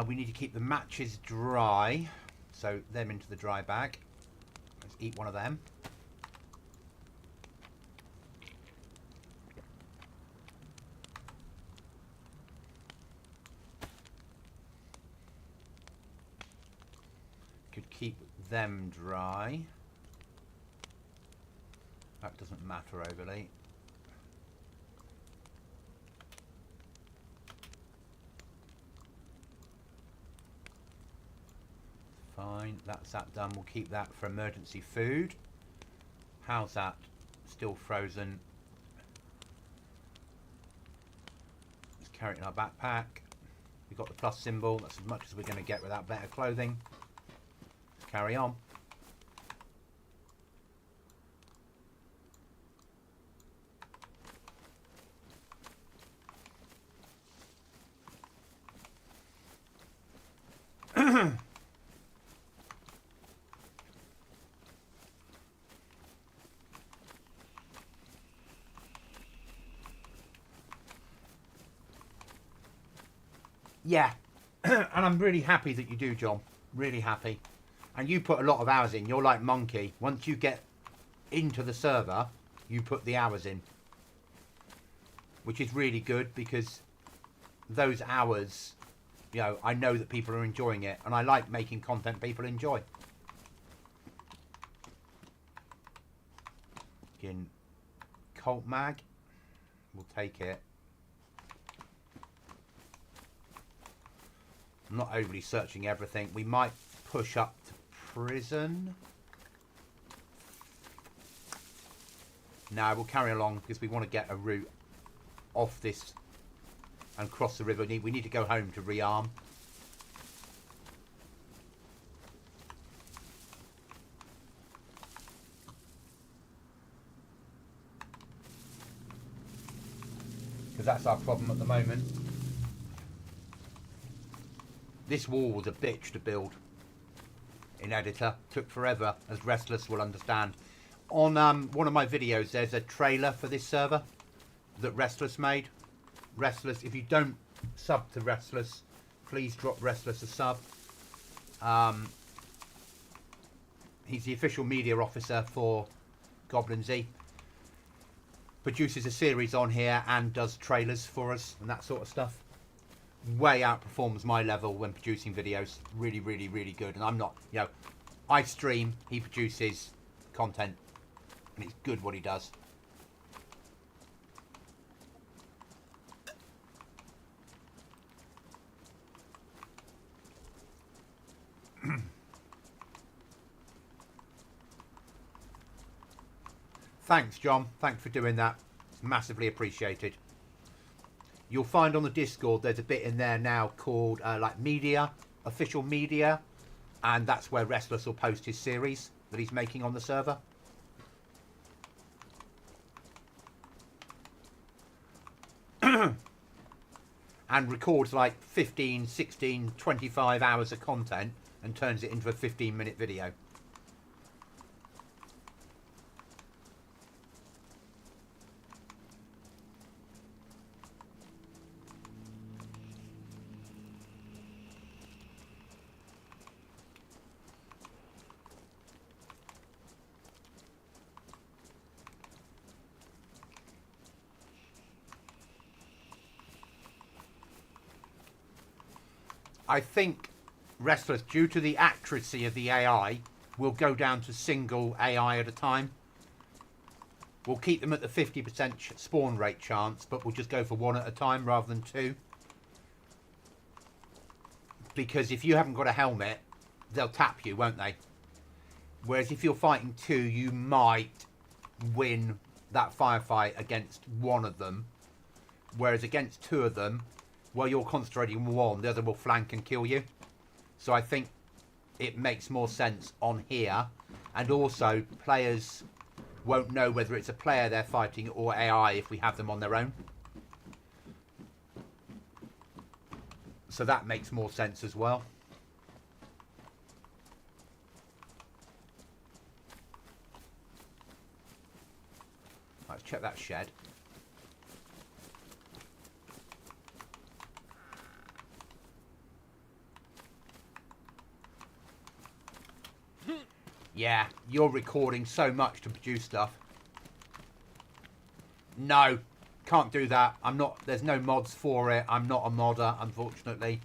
We need to keep the matches dry. So them into the dry bag. Let's eat one of them. Could keep them dry. That doesn't matter overly. Fine, that's that done. We'll keep that for emergency food. How's that? Still frozen. Let's carry it in our backpack. We've got the plus symbol. That's as much as we're going to get without better clothing. Carry on. Yeah, and I'm really happy that you do, John. Really happy. And you put a lot of hours in. You're like Monkey. Once you get into the server, you put the hours in. Which is really good because those hours, you know, I know that people are enjoying it. And I like making content people enjoy. In Colt Mag. We'll take it. I'm not overly searching everything. We might push up to prison. No, we'll carry along because we want to get a route off this and cross the river. We need to go home to rearm. Because that's our problem at the moment. This wall was a bitch to build in editor. Took forever, as Restless will understand. On one of my videos, there's a trailer for this server that Restless made. Restless, if you don't sub to Restless, please drop Restless a sub. He's the official media officer for Goblin DayZ. Produces a series on here and does trailers for us and that sort of stuff. Way outperforms my level when producing videos. Really, really, really good. And I'm not, you know, I stream, he produces content, and it's good what he does. Thanks, John. Thanks for doing that. It's massively appreciated. You'll find on the Discord there's a bit in there now called like media, official media, and that's where Restless will post his series that he's making on the server. And records like 15, 16, 25 hours of content and turns it into a 15-minute video. I think Restless, due to the accuracy of the AI, will go down to single AI at a time. We'll keep them at the 50% spawn rate chance, but we'll just go for one at a time rather than two. Because if you haven't got a helmet, they'll tap you, won't they? Whereas if you're fighting 2, you might win that firefight against one of them. Whereas against 2 of them, while you're concentrating on one, the other will flank and kill you. So I think it makes more sense on here. And also, players won't know whether it's a player they're fighting or AI if we have them on their own. So that makes more sense as well. Let's check that shed. Yeah, you're recording so much to produce stuff. No, can't do that. I'm not, there's no mods for it. I'm not a modder, unfortunately.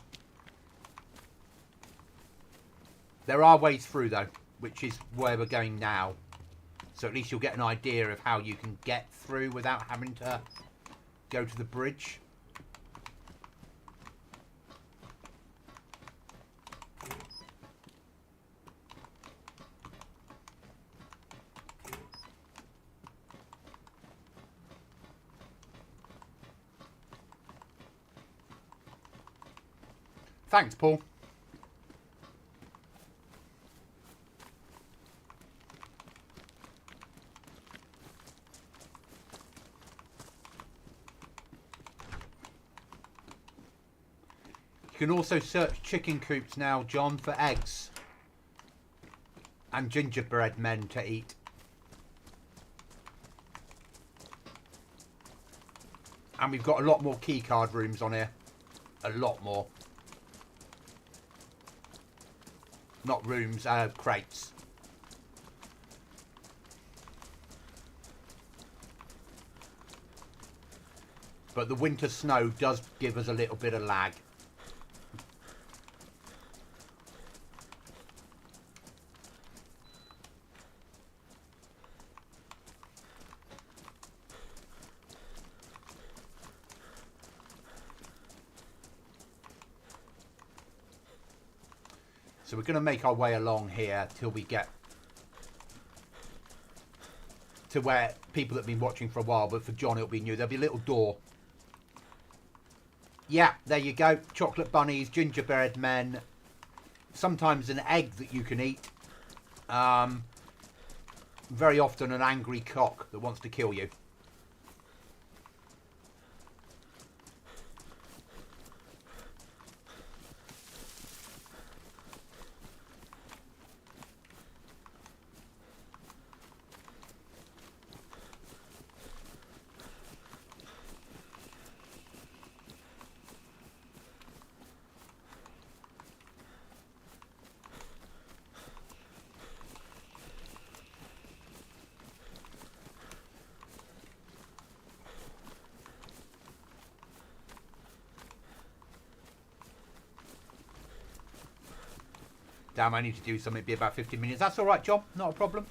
There are ways through though, which is where we're going now. So at least you'll get an idea of how you can get through without having to go to the bridge. Thanks, Paul. You can also search chicken coops now, John, for eggs. And gingerbread men to eat. And we've got a lot more keycard rooms on here. A lot more. Not rooms, crates. But the winter snow does give us a little bit of lag. So we're going to make our way along here till we get to where people that have been watching for a while, but for John it'll be new. There'll be a little door. Yeah, there you go. Chocolate bunnies, gingerbread men. Sometimes an egg that you can eat. Very often an angry cock that wants to kill you. Damn, I need to do something. It'll be about 15 minutes. That's all right, John. Not a problem.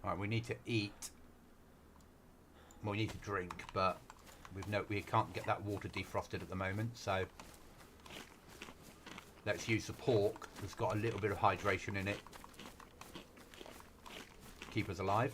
Right, we need to eat. Well, we need to drink, but we can't get that water defrosted at the moment, so let's use the pork that's got a little bit of hydration in it to keep us alive.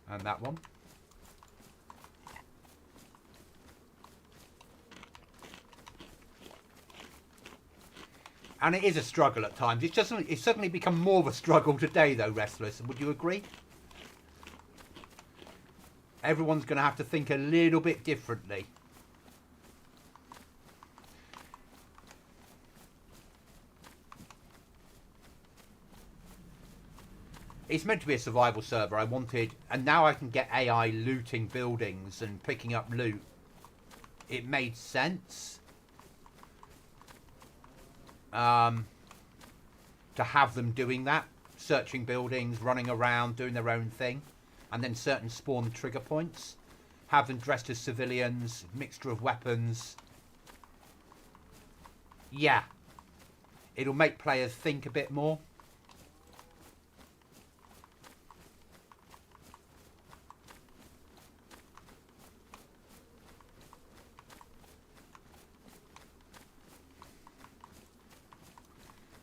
And that one. And it is a struggle at times. It's suddenly become more of a struggle today, though, Restless. Would you agree? Everyone's going to have to think a little bit differently. It's meant to be a survival server. I wanted... And now I can get AI looting buildings and picking up loot. It made sense. To have them doing that. Searching buildings, running around, doing their own thing. And then certain spawn trigger points. Have them dressed as civilians. Mixture of weapons. Yeah. It'll make players think a bit more.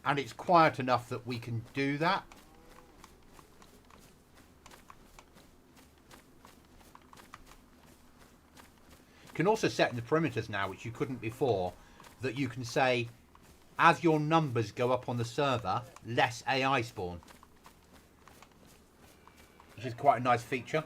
And it's quiet enough that we can do that. You can also set in the perimeters now, which you couldn't before, that you can say, as your numbers go up on the server, less AI spawn. Which is quite a nice feature.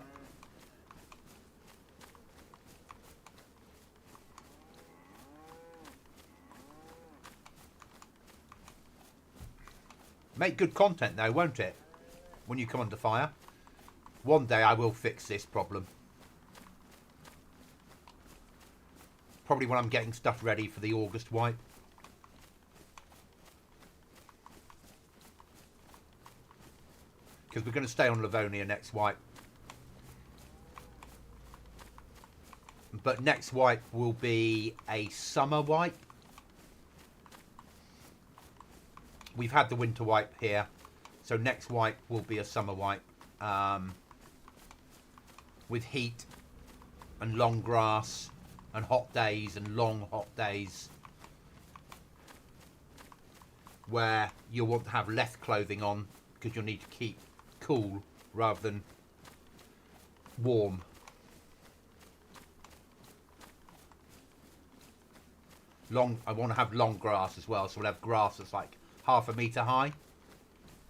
Make good content though, won't it? When you come under fire. One day I will fix this problem. Probably when I'm getting stuff ready for the August wipe. Because we're going to stay on Livonia next wipe. But next wipe will be a summer wipe. We've had the winter wipe here, so next wipe will be a summer wipe. With heat and long grass and hot days and long hot days. Where you'll want to have less clothing on because you'll need to keep cool rather than warm. I want to have long grass as well, so we'll have grass that's like half a metre high,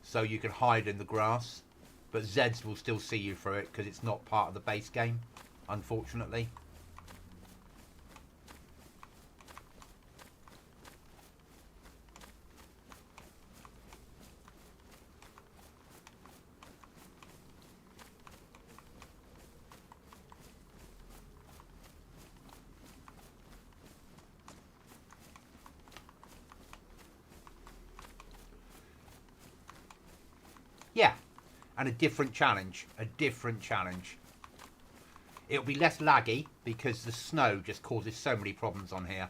so you can hide in the grass, but Zeds will still see you through it because it's not part of the base game, unfortunately. Yeah, and a different challenge. It'll be less laggy because the snow just causes so many problems on here.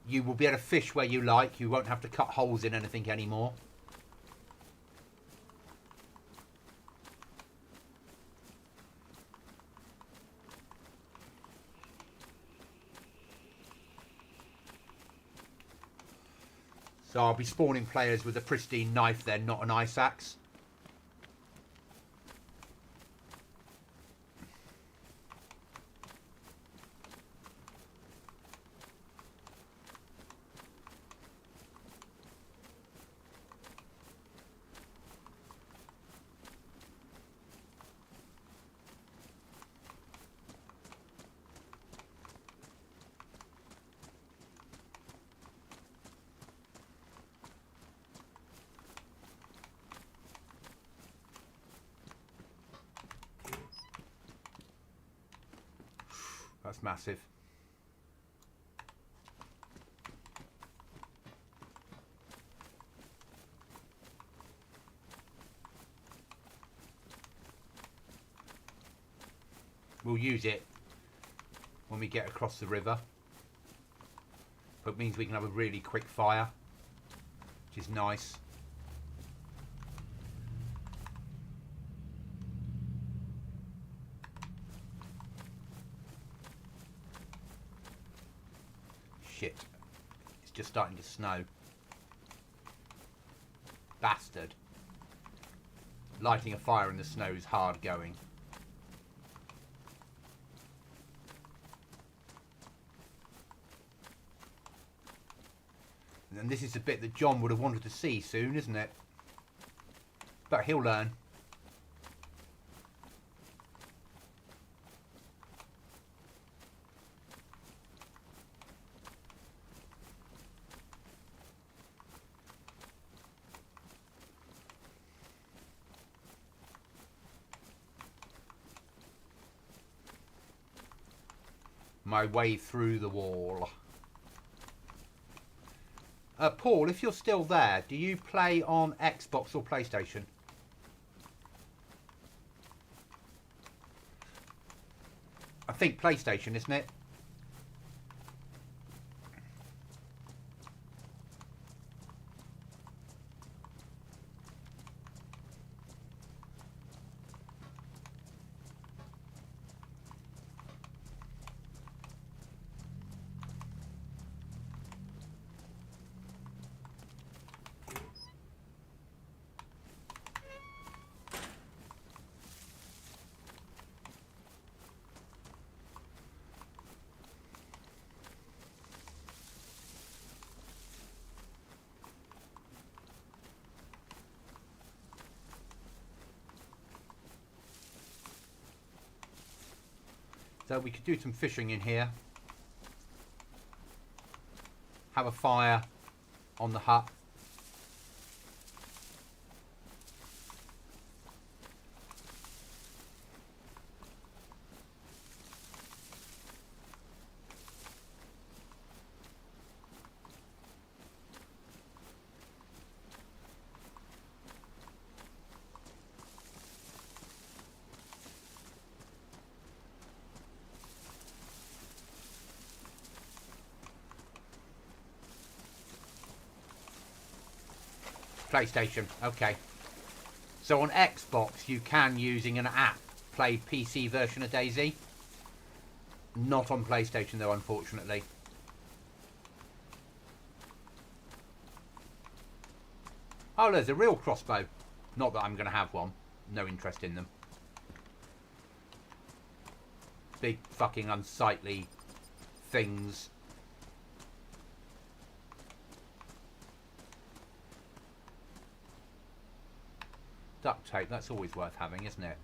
You will be able to fish where you like. You won't have to cut holes in anything anymore. So I'll be spawning players with a pristine knife then, not an ice axe. That's massive. We'll use it when we get across the river. But it means we can have a really quick fire, which is nice. Shit. It's just starting to snow. Bastard. Lighting a fire in the snow is hard going. And this is the bit that John would have wanted to see soon, isn't it? But he'll learn. My way through the wall. Paul, if you're still there, do you play on Xbox or PlayStation? I think PlayStation, isn't it? So we could do some fishing in here. Have a fire on the hut. PlayStation, okay. So on Xbox, you can, using an app, play PC version of DayZ. Not on PlayStation, though, unfortunately. Oh, there's a real crossbow. Not that I'm going to have one. No interest in them. Big fucking unsightly things. Duct tape, that's always worth having, isn't it?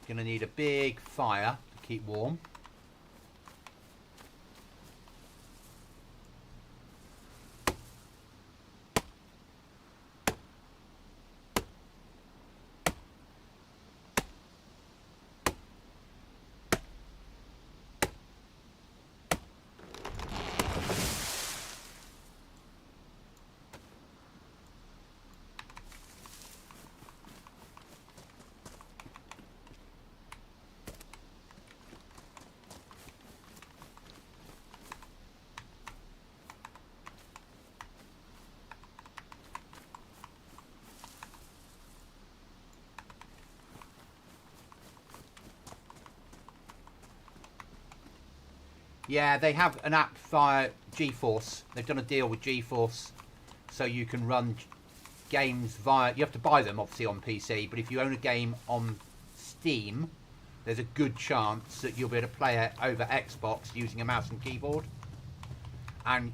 Gonna need a big fire to keep warm. Yeah, they have an app via GeForce. They've done a deal with GeForce, so you can run games via... You have to buy them, obviously, on PC, but if you own a game on Steam, there's a good chance that you'll be able to play it over Xbox using a mouse and keyboard. And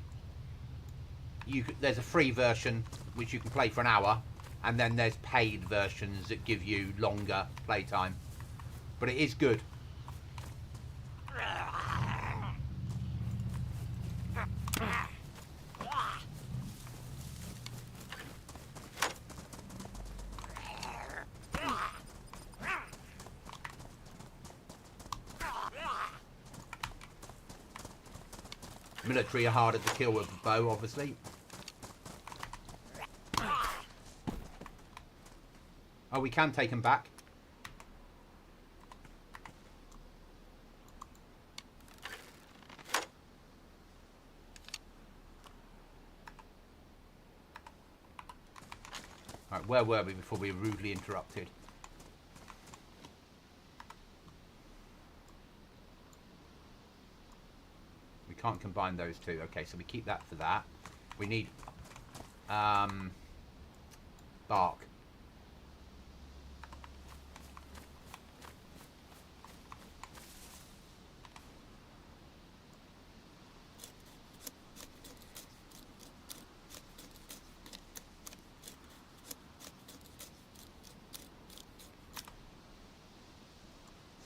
there's a free version, which you can play for an hour, and then there's paid versions that give you longer playtime. But it is good. Military are harder to kill with a bow, obviously. Oh, we can take them back. Right, Right, where were we before we were rudely interrupted? We can't combine those two. Okay, so we keep that for that. We need bark.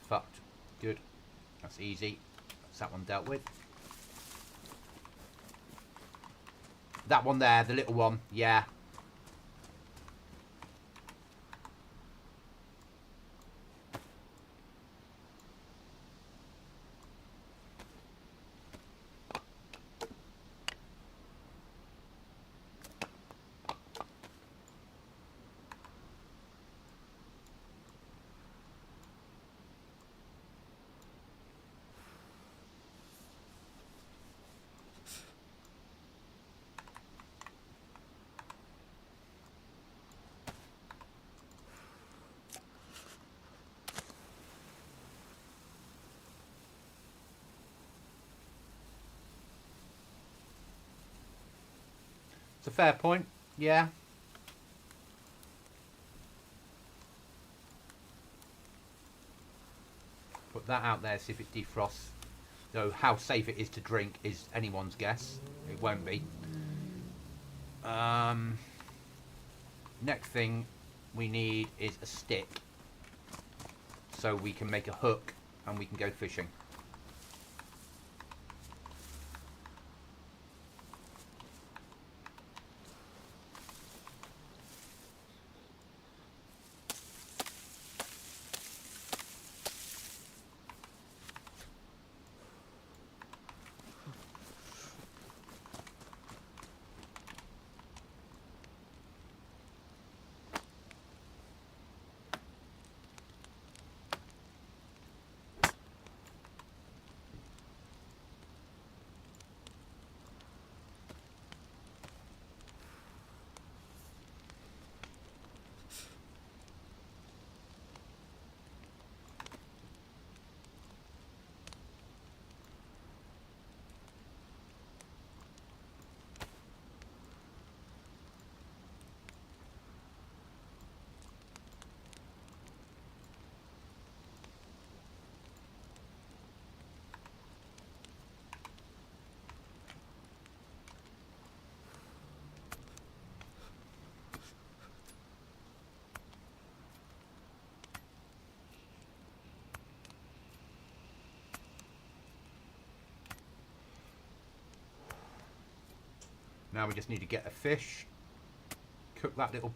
Fucked. Good. That's easy. That's that one dealt with. That one there, the little one. Yeah. It's a fair point. Yeah. Put that out there, see if it defrosts. Though how safe it is to drink is anyone's guess. It won't be. Next thing we need is a stick. So we can make a hook and we can go fishing. Now we just need to get a fish, cook that little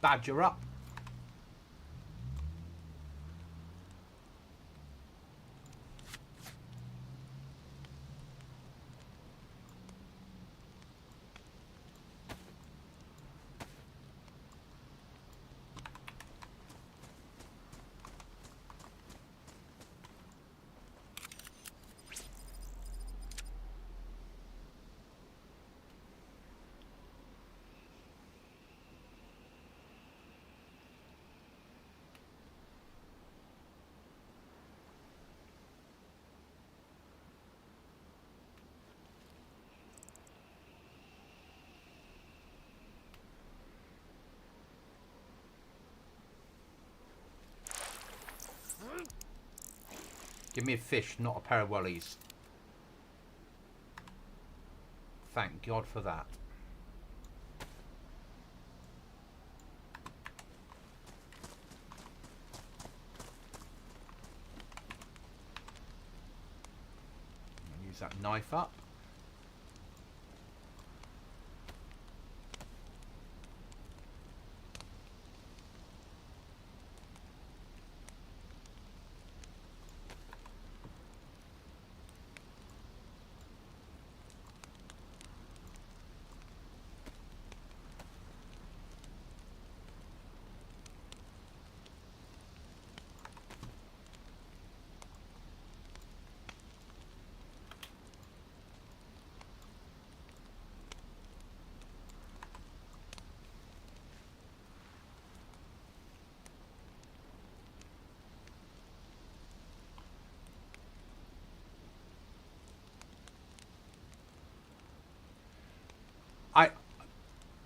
badger up. Give me a fish, not a pair of wellies. Thank God for that. Use that knife up.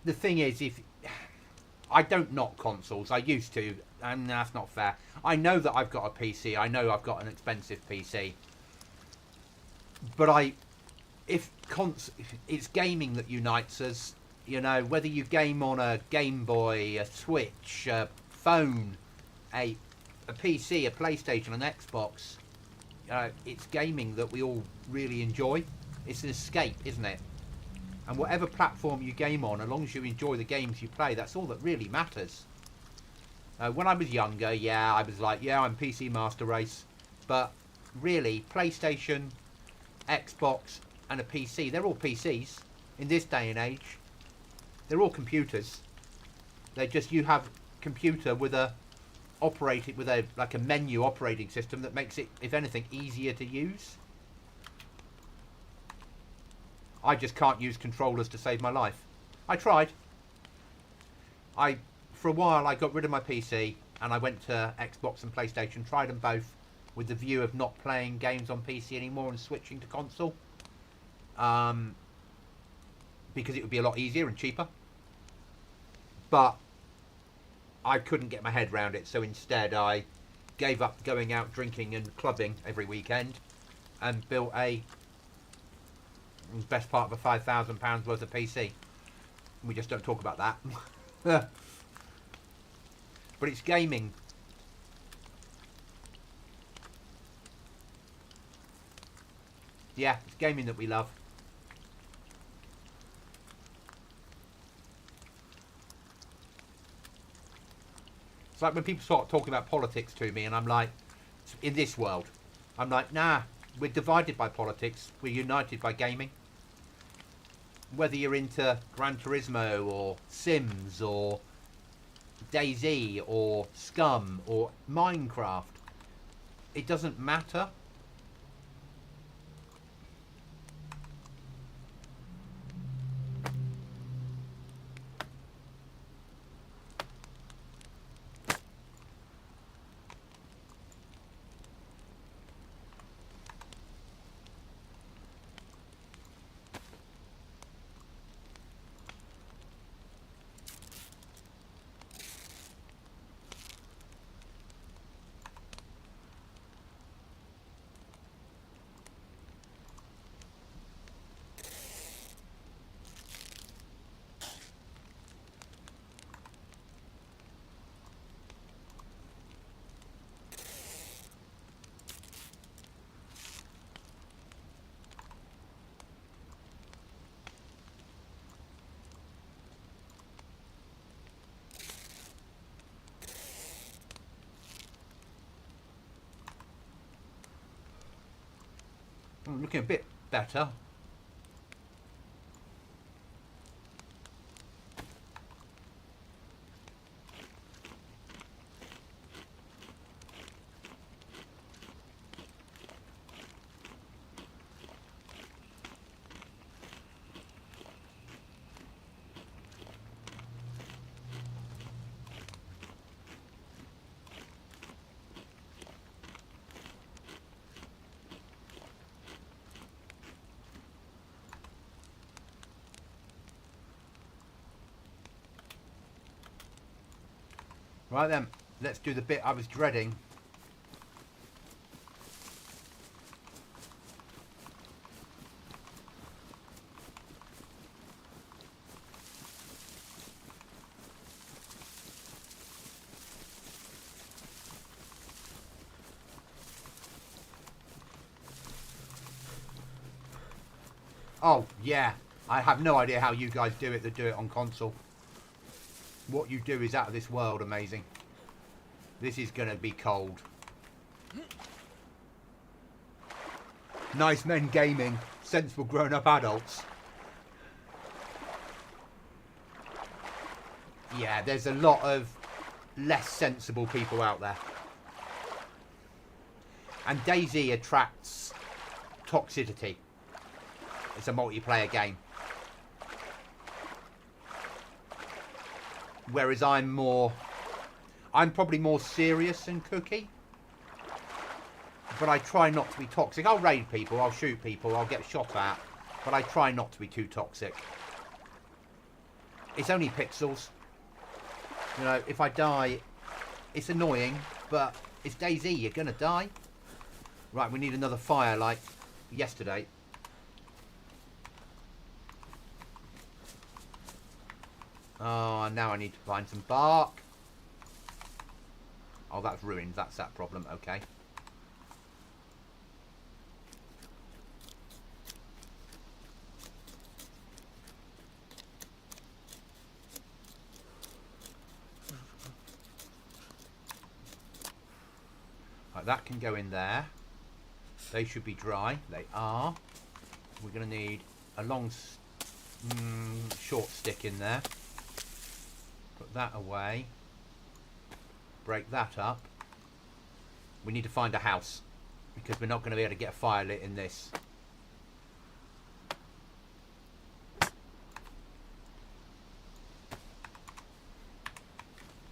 the thing is, if I don't knock consoles, I used to, and that's not fair. I know that I've got a PC. I know I've got an expensive PC, but if it's gaming that unites us. You know, whether you game on a Game Boy, a Switch, a phone, a PC, a PlayStation, an Xbox, it's gaming that we all really enjoy. It's an escape, isn't it? And whatever platform you game on, as long as you enjoy the games you play, that's all that really matters. When I was younger, yeah, I was like, yeah, I'm PC Master Race. But really, PlayStation, Xbox, and a PC, they're all PCs in this day and age. They're all computers. They're just, you have computer with a like a menu operating system that makes it, if anything, easier to use. I just can't use controllers to save my life. I tried. For a while I got rid of my PC and I went to Xbox and PlayStation, tried them both with the view of not playing games on PC anymore and switching to console. Because it would be a lot easier and cheaper. But I couldn't get my head around it, so instead I gave up going out drinking and clubbing every weekend and built a best part of a £5,000 worth of PC. We just don't talk about that. But it's gaming. Yeah, it's gaming that we love. It's like when people start talking about politics to me and I'm like, in this world, I'm like, nah, we're divided by politics, we're united by gaming. Whether you're into Gran Turismo or Sims or DayZ or Scum or Minecraft, it doesn't matter. Looking a bit better. Right then, let's do the bit I was dreading. Oh, yeah. I have no idea how you guys do it that do it on console. What you do is out of this world amazing. This is going to be cold. Nice men gaming. Sensible grown-up adults. Yeah, there's a lot of less sensible people out there. And DayZ attracts toxicity. It's a multiplayer game. Whereas I'm probably more serious than Cookie. But I try not to be toxic. I'll raid people, I'll shoot people, I'll get shot at. But I try not to be too toxic. It's only pixels. You know, if I die, it's annoying, but it's DayZ, you're gonna die. Right, we need another fire like yesterday. Oh, now I need to find some bark. Oh, that's ruined. That's that problem. Okay. Right, that can go in there. They should be dry. They are. We're going to need a long, short stick in there. Put that away. Break that up. We need to find a house because we're not going to be able to get a fire lit in this.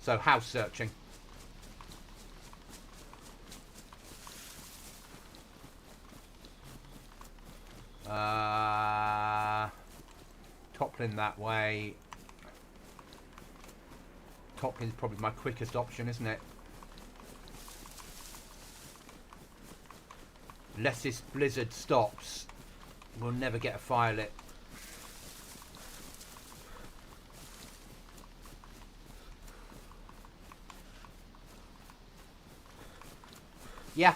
So house searching. Toppling that way. Toplin's probably my quickest option, isn't it? Unless this blizzard stops, we'll never get a fire lit. Yeah.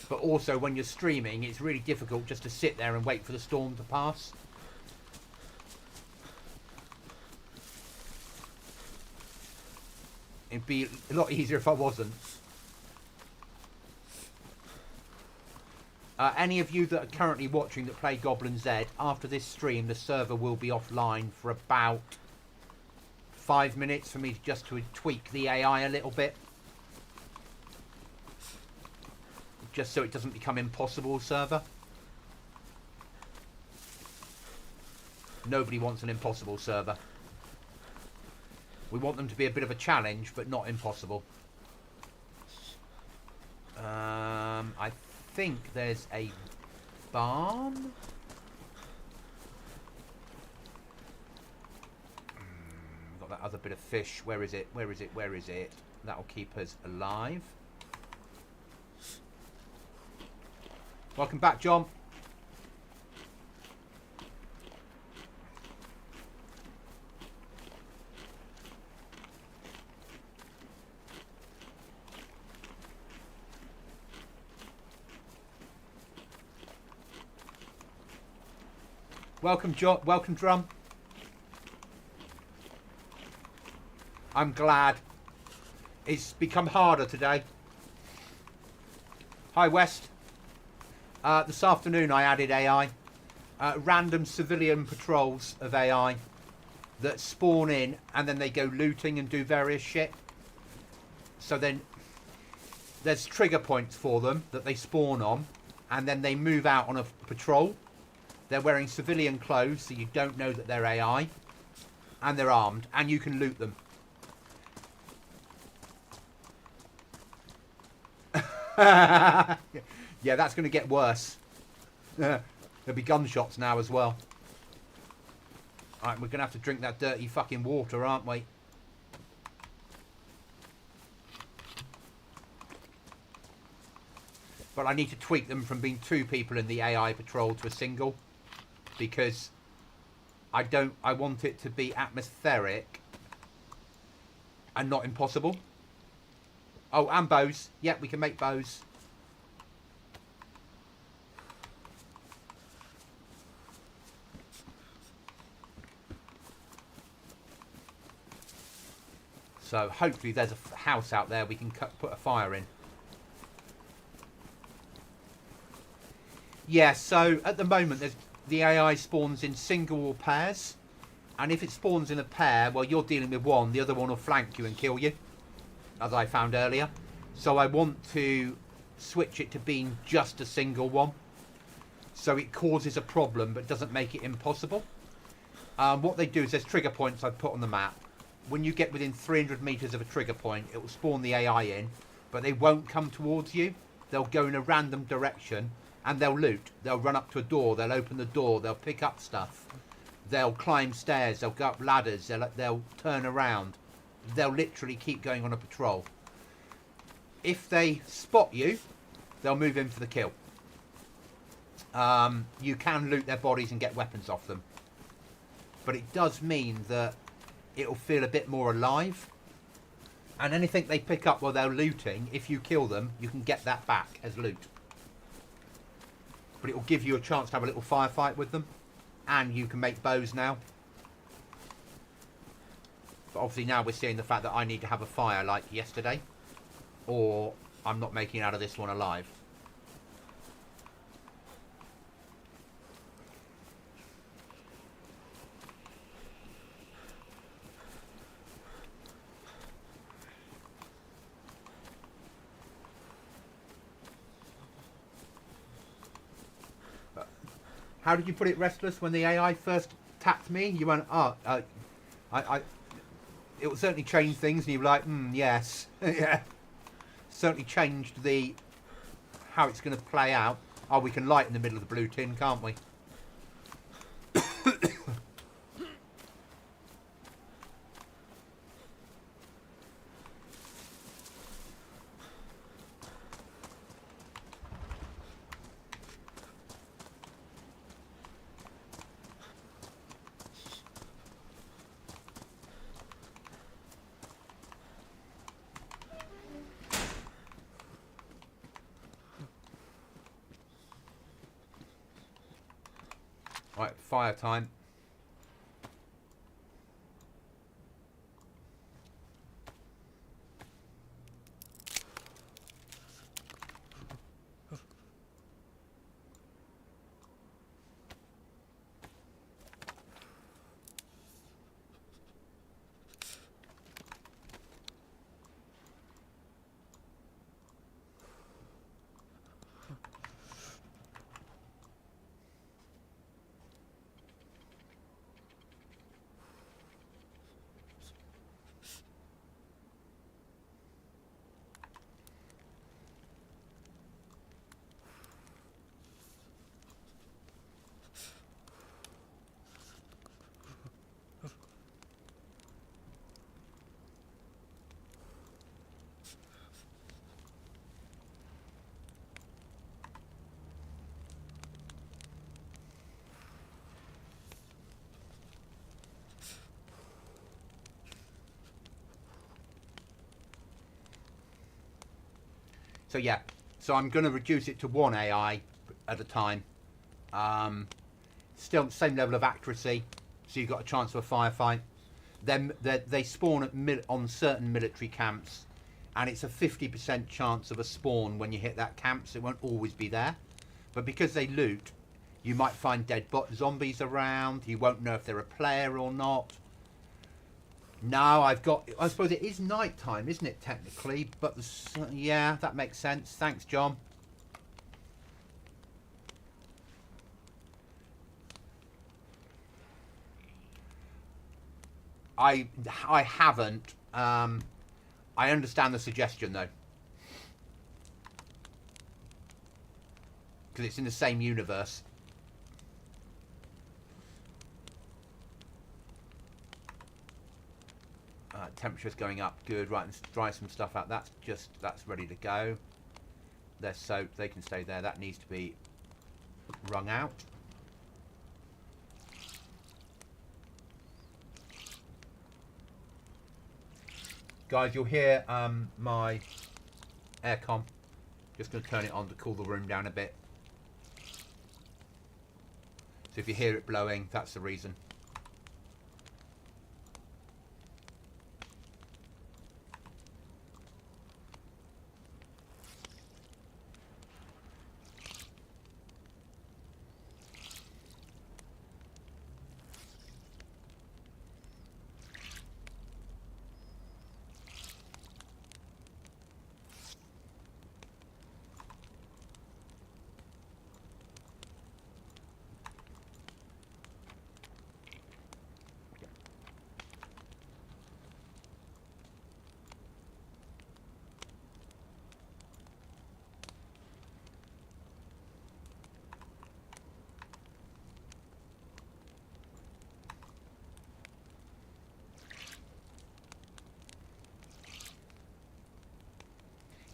But also when you're streaming, it's really difficult just to sit there and wait for the storm to pass. It'd be a lot easier if I wasn't. Any of you that are currently watching that play Goblin DayZ, after this stream, the server will be offline for about 5 minutes for me just to tweak the AI a little bit. Just so it doesn't become impossible server. Nobody wants an impossible server. We want them to be a bit of a challenge, but not impossible. I think there's a barn. Got that other bit of fish. Where is it? Where is it? Where is it? That'll keep us alive. Welcome back, John. Welcome, John. Welcome, Drum. I'm glad. It's become harder today. Hi, West. This afternoon I added AI. Random civilian patrols of AI that spawn in and then they go looting and do various shit. So then there's trigger points for them that they spawn on and then they move out on a patrol. They're wearing civilian clothes so you don't know that they're AI. And they're armed and you can loot them. Yeah, that's going to get worse. There'll be gunshots now as well. Alright, we're going to have to drink that dirty fucking water, aren't we? But I need to tweak them from being 2 people in the AI patrol to a single. Because I want it to be atmospheric and not impossible. Oh, and bows. Yep, we can make bows. So hopefully there's a house out there we can put a fire in. Yeah, so at the moment the AI spawns in single or pairs. And if it spawns in a pair, well, you're dealing with one. The other one will flank you and kill you, as I found earlier. So I want to switch it to being just a single one. So it causes a problem but doesn't make it impossible. What they do is there's trigger points I've put on the map. When you get within 300 meters of a trigger point, it will spawn the AI in, but they won't come towards you. They'll go in a random direction and they'll loot. They'll run up to a door, they'll open the door, they'll pick up stuff, they'll climb stairs, they'll go up ladders, they'll turn around. They'll literally keep going on a patrol. If they spot you, they'll move in for the kill. You can loot their bodies and get weapons off them, but it does mean that it'll feel a bit more alive. And anything they pick up while they're looting, if you kill them, you can get that back as loot. But it will give you a chance to have a little firefight with them. And you can make bows now. But obviously now we're seeing the fact that I need to have a fire like yesterday, or I'm not making it out of this one alive. How did you put it, Restless, when the AI first tapped me? You went, it will certainly change things, and you were like, yes. Yeah. Certainly changed how it's going to play out. Oh, we can light in the middle of the blue tin, can't we? Right, fire time. So yeah, so I'm going to reduce it to one AI at a time. Still same level of accuracy, so you've got a chance of a firefight. Then they spawn on certain military camps, and it's a 50% chance of a spawn when you hit that camp, so it won't always be there. But because they loot, you might find dead zombies around. You won't know if they're a player or not. No, I suppose it is night time, isn't it, technically? But yeah, that makes sense. Thanks, John. I haven't. I understand the suggestion, though. Because it's in the same universe. Temperature's going up. Good. Right, let's dry some stuff out. That's ready to go. They're soaked. They can stay there. That needs to be wrung out. Guys, you'll hear my aircon. Just going to turn it on to cool the room down a bit. So if you hear it blowing, that's the reason.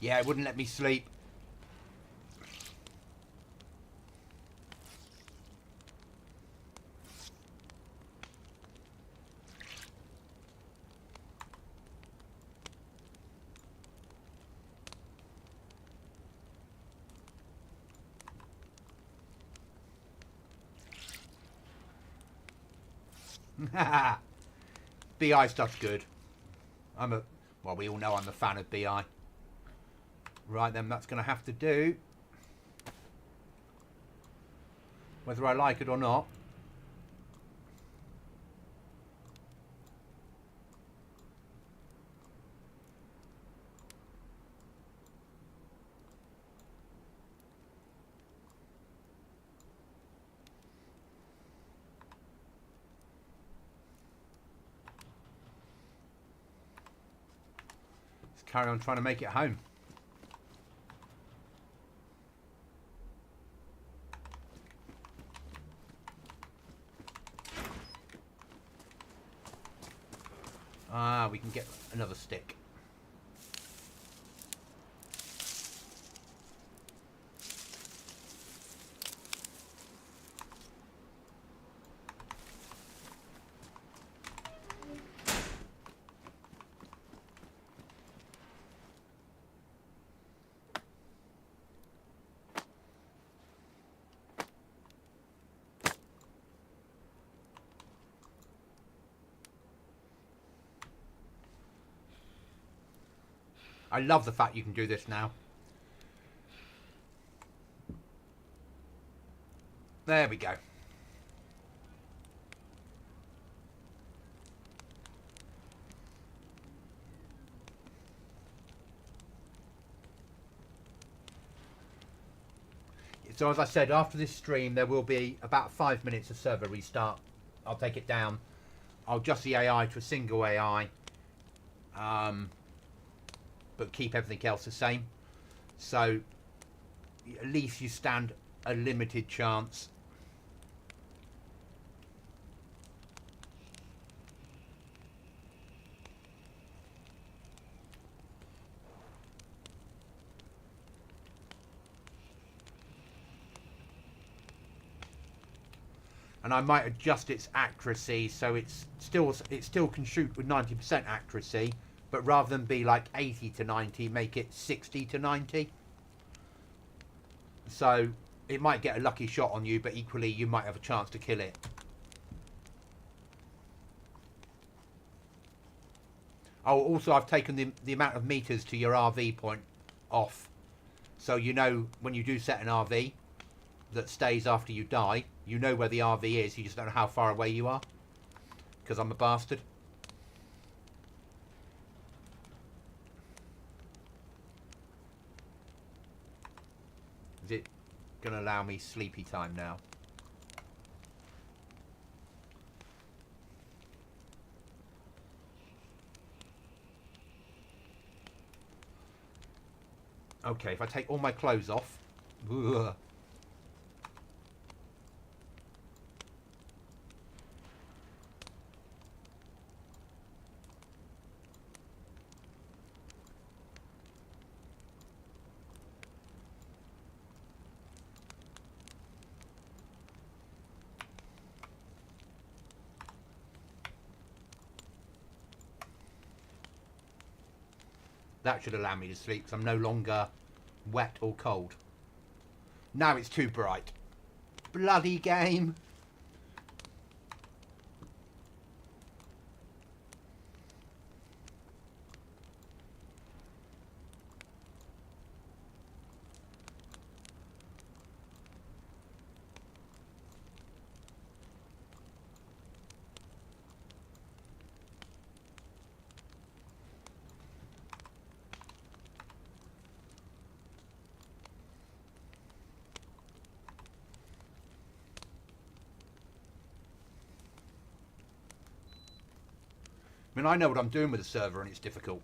Yeah, it wouldn't let me sleep. BI stuff's good. Well, we all know I'm a fan of BI. Right then, that's going to have to do. Whether I like it or not. Let's carry on trying to make it home. Ah, we can get another stick. I love the fact you can do this now. There we go. So as I said, after this stream, there will be about 5 minutes of server restart. I'll take it down. I'll adjust the AI to a single AI. But keep everything else the same. So at least you stand a limited chance. And I might adjust its accuracy so it still can shoot with 90% accuracy, but rather than be like 80 to 90, make it 60 to 90. So it might get a lucky shot on you, but equally you might have a chance to kill it. Oh, also I've taken the amount of meters to your RV point off. So you know when you do set an RV that stays after you die, you know where the RV is, you just don't know how far away you are. Because I'm a bastard. Is it going to allow me sleepy time now? Okay, if I take all my clothes off. Ugh. That should allow me to sleep because I'm no longer wet or cold. Now it's too bright. Bloody game. I mean, I know what I'm doing with the server and it's difficult.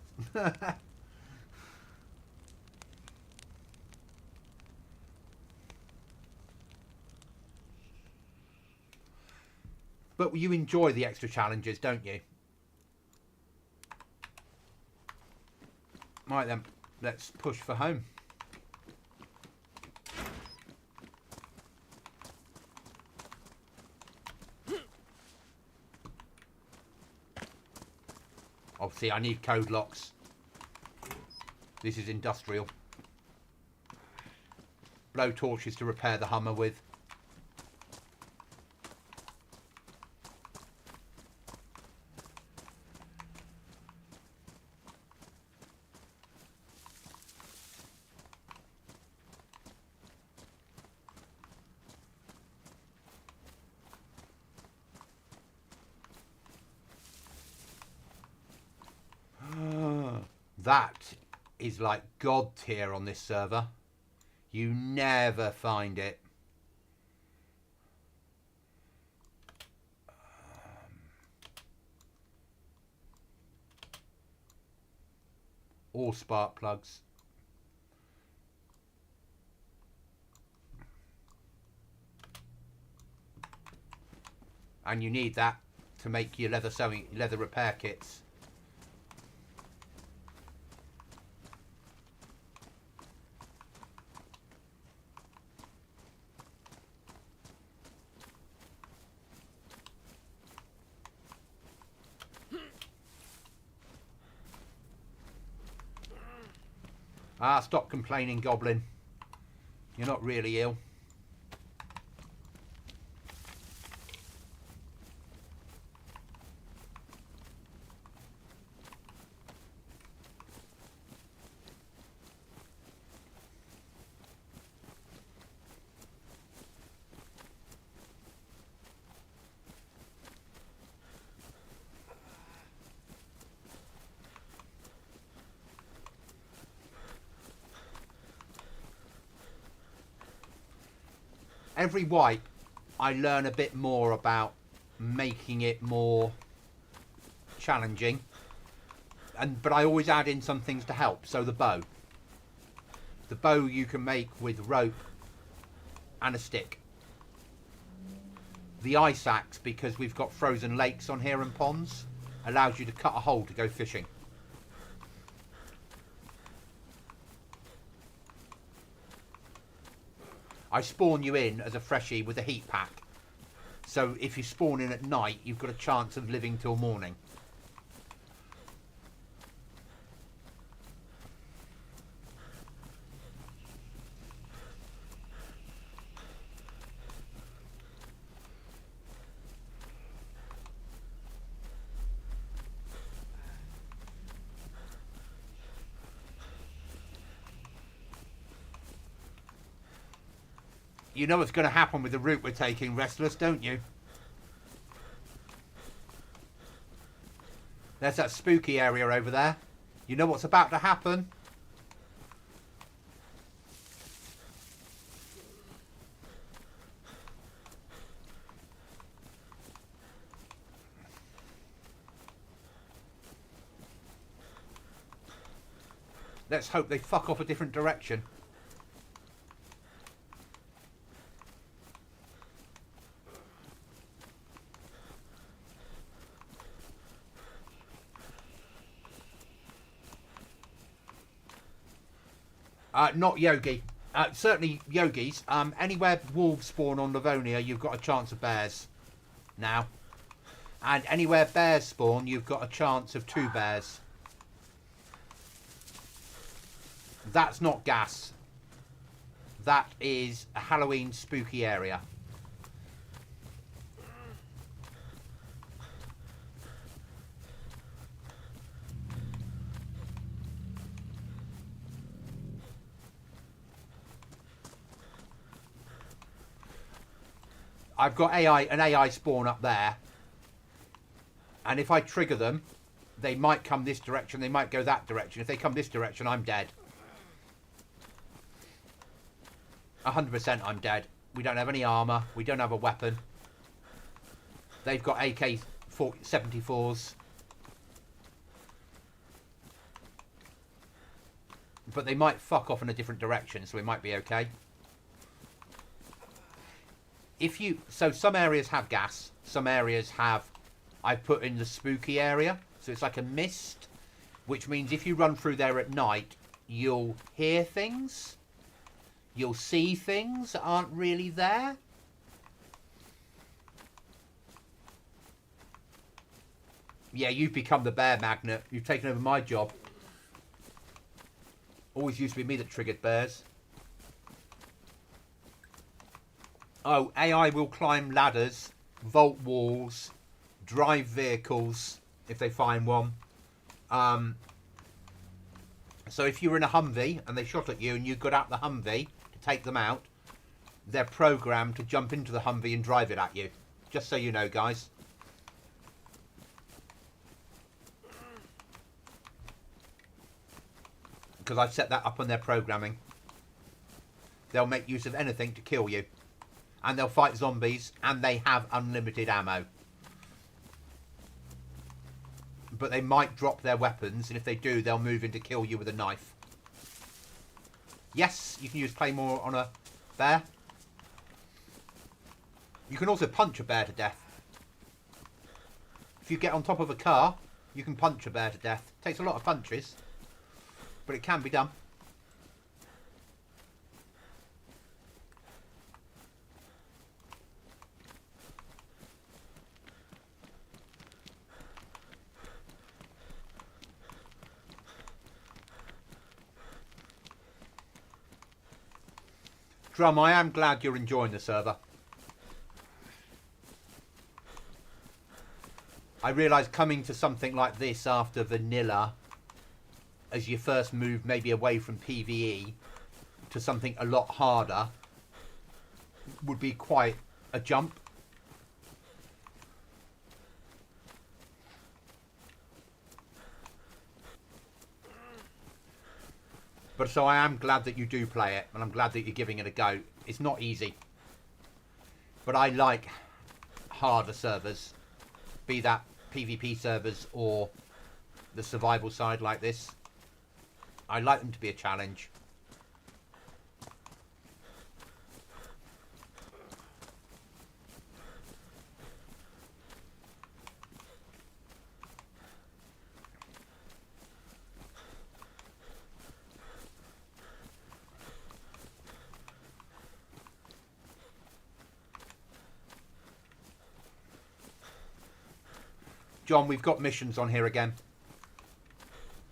But you enjoy the extra challenges, don't you? Right then. let's push for home. Obviously, I need code locks. This is industrial. Blow torches to repair the Hummer with. That is like God tier on this server. You never find it. All spark plugs. And you need that to make your leather repair kits. Ah, stop complaining, Goblin. You're not really ill. Every wipe, I learn a bit more about making it more challenging, but I always add in some things to help. So the bow you can make with rope and a stick. The ice axe, because we've got frozen lakes on here and ponds, allows you to cut a hole to go fishing. I spawn you in as a freshie with a heat pack. So if you spawn in at night, you've got a chance of living till morning. You know what's going to happen with the route we're taking, Restless, don't you? There's that spooky area over there. You know what's about to happen? Let's hope they fuck off a different direction. Not Yogi. Certainly Yogis. Anywhere wolves spawn on Livonia, you've got a chance of bears now. And anywhere bears spawn, you've got a chance of 2 bears. That's not gas. That is a Halloween spooky area. I've got an AI spawn up there, and if I trigger them, they might come this direction, they might go that direction. If they come this direction, I'm dead. 100% I'm dead. We don't have any armour, we don't have a weapon. They've got AK-74s. But they might fuck off in a different direction, so we might be okay. So some areas have gas, some areas have, I've put in the spooky area, so it's like a mist, which means if you run through there at night, you'll hear things. You'll see things that aren't really there. Yeah, you've become the bear magnet. You've taken over my job. Always used to be me that triggered bears. Oh, AI will climb ladders, vault walls, drive vehicles if they find one. So if you were in a Humvee and they shot at you and you got out the Humvee to take them out, they're programmed to jump into the Humvee and drive it at you. Just so you know, guys. Because I've set that up on their programming. They'll make use of anything to kill you. And they'll fight zombies, and they have unlimited ammo. But they might drop their weapons, and if they do, they'll move in to kill you with a knife. Yes, you can use Claymore on a bear. You can also punch a bear to death. If you get on top of a car, you can punch a bear to death. It takes a lot of punches, but it can be done. Drum, I am glad you're enjoying the server. I realise coming to something like this after vanilla, as you first move maybe away from PvE to something a lot harder, would be quite a jump. But so I am glad that you do play it, and I'm glad that you're giving it a go. It's not easy. But I like harder servers, be that PvP servers or the survival side like this. I like them to be a challenge. John, we've got missions on here again.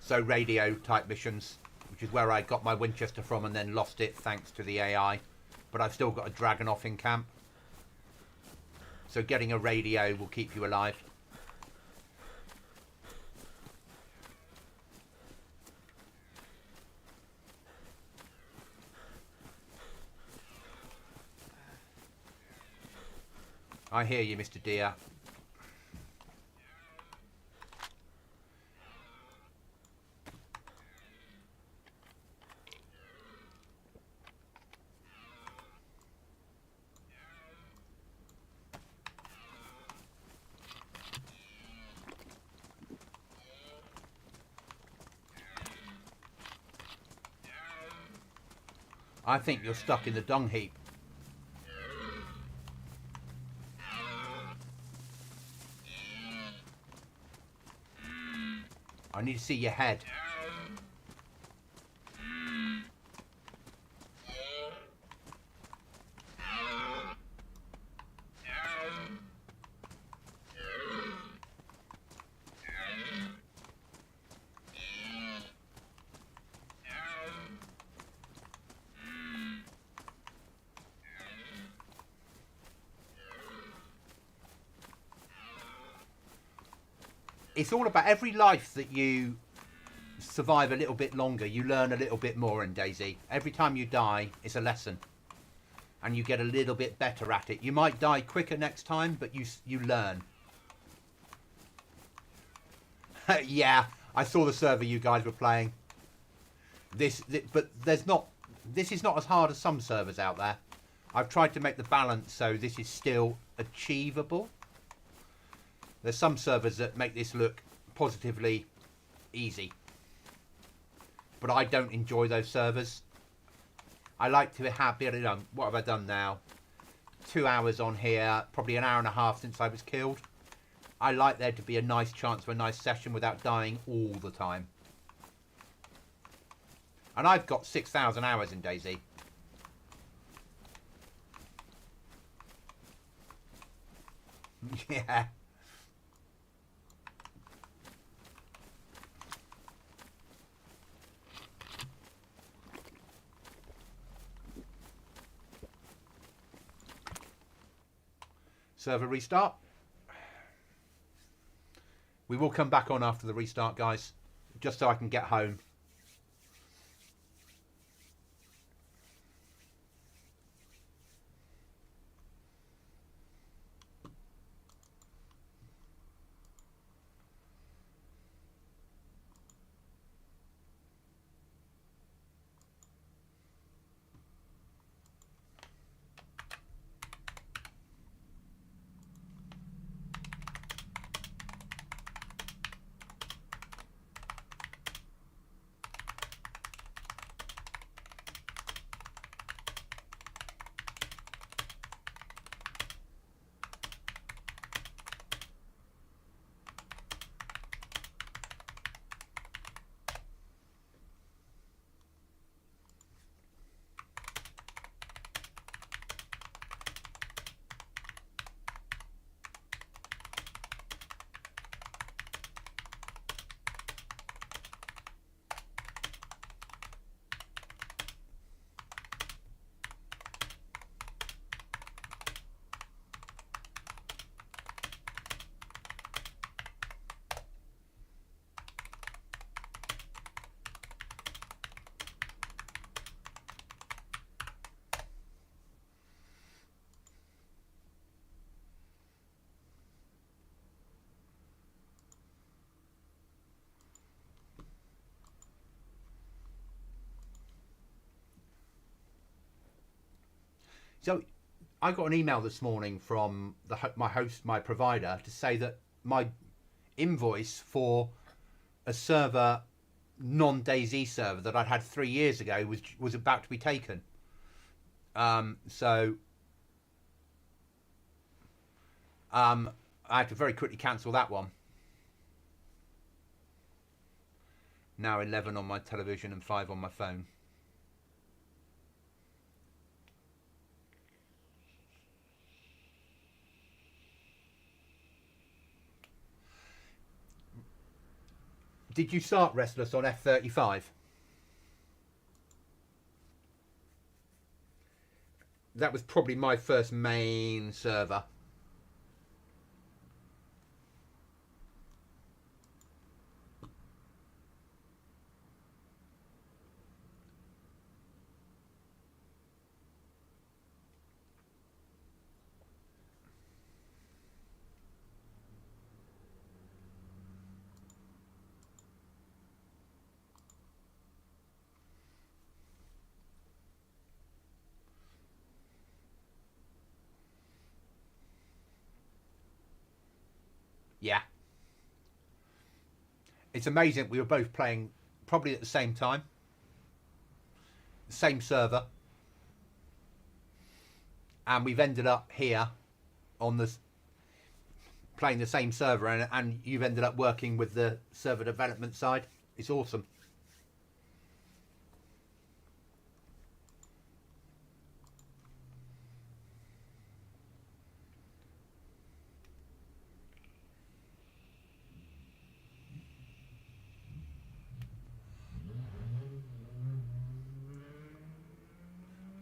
So radio type missions, which is where I got my Winchester from and then lost it thanks to the AI. But I've still got a Dragon off in camp. So getting a radio will keep you alive. I hear you, Mr. Deer. I think you're stuck in the dung heap. I need to see your head. It's all about every life that you survive a little bit longer, you learn a little bit more in DayZ. Every time you die, it's a lesson. And you get a little bit better at it. You might die quicker next time, but you learn. Yeah, I saw the server you guys were playing. But this is not as hard as some servers out there. I've tried to make the balance so this is still achievable. There's some servers that make this look positively easy. But I don't enjoy those servers. I like to have, what have I done now? 2 hours on here, probably an hour and a half since I was killed. I like there to be a nice chance for a nice session without dying all the time. And I've got 6,000 hours in DayZ. Yeah. Server restart. We will come back on after the restart, guys, just so I can get home. So I got an email this morning from my provider, to say that my invoice for a server, non-DayZ server that I'd had 3 years ago was about to be taken. So I had to very quickly cancel that one. Now 11 on my television and 5 on my phone. Did you start Restless on F35? That was probably my first main server. Yeah. It's amazing we were both playing probably at the same time. The same server. And we've ended up here on this, playing the same server, and you've ended up working with the server development side. It's awesome.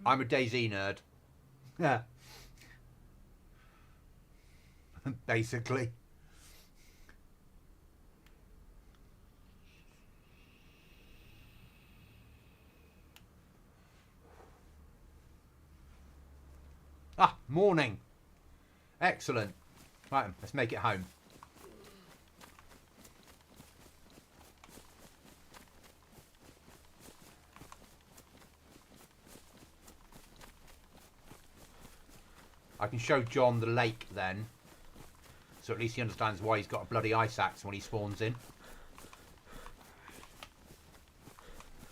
I'm a DayZ nerd. Yeah. Basically. Ah, morning. Excellent. Right, let's make it home. I can show John the lake then, so at least he understands why he's got a bloody ice axe when he spawns in.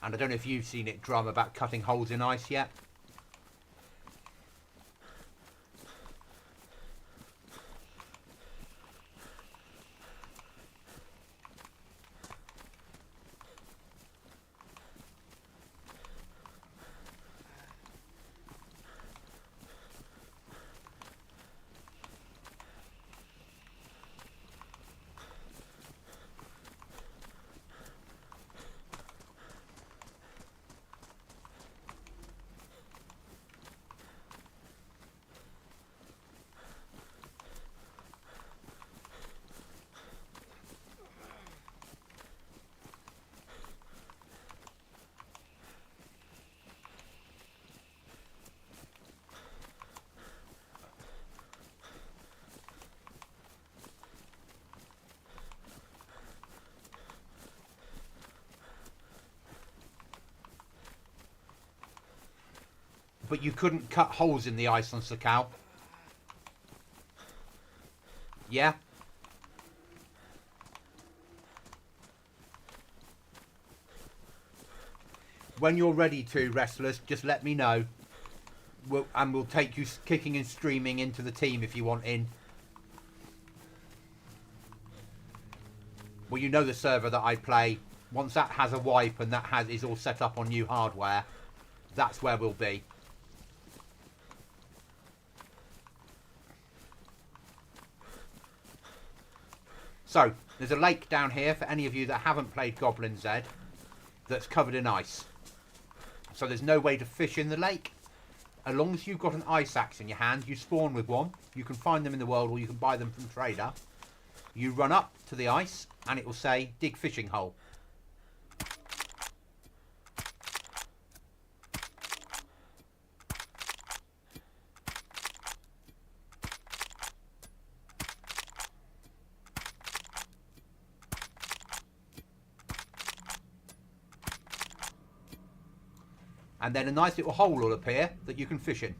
And I don't know if you've seen it drum about cutting holes in ice yet. But you couldn't cut holes in the ice on Sakal. Yeah? When you're ready to, wrestlers, just let me know. We'll take you kicking and streaming into the team if you want in. Well, you know the server that I play. Once that has a wipe and that is all set up on new hardware, that's where we'll be. So, there's a lake down here for any of you that haven't played Goblin DayZ that's covered in ice. So there's no way to fish in the lake. As long as you've got an ice axe in your hand, you spawn with one. You can find them in the world or you can buy them from trader. You run up to the ice and it will say, dig fishing hole. And then a nice little hole will appear that you can fish in.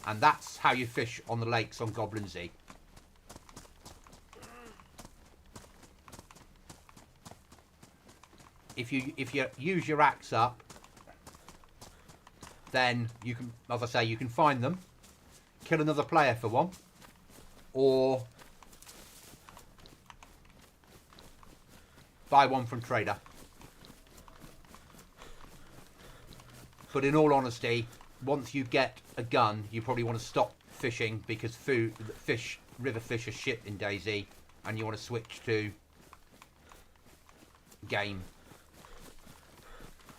And that's how you fish on the lakes on Goblin DayZ. If you use your axe up, then you can, as I say, you can find them, kill another player for one, or buy one from trader. But in all honesty, once you get a gun, you probably want to stop fishing because river fish are shit in DayZ, and you want to switch to game.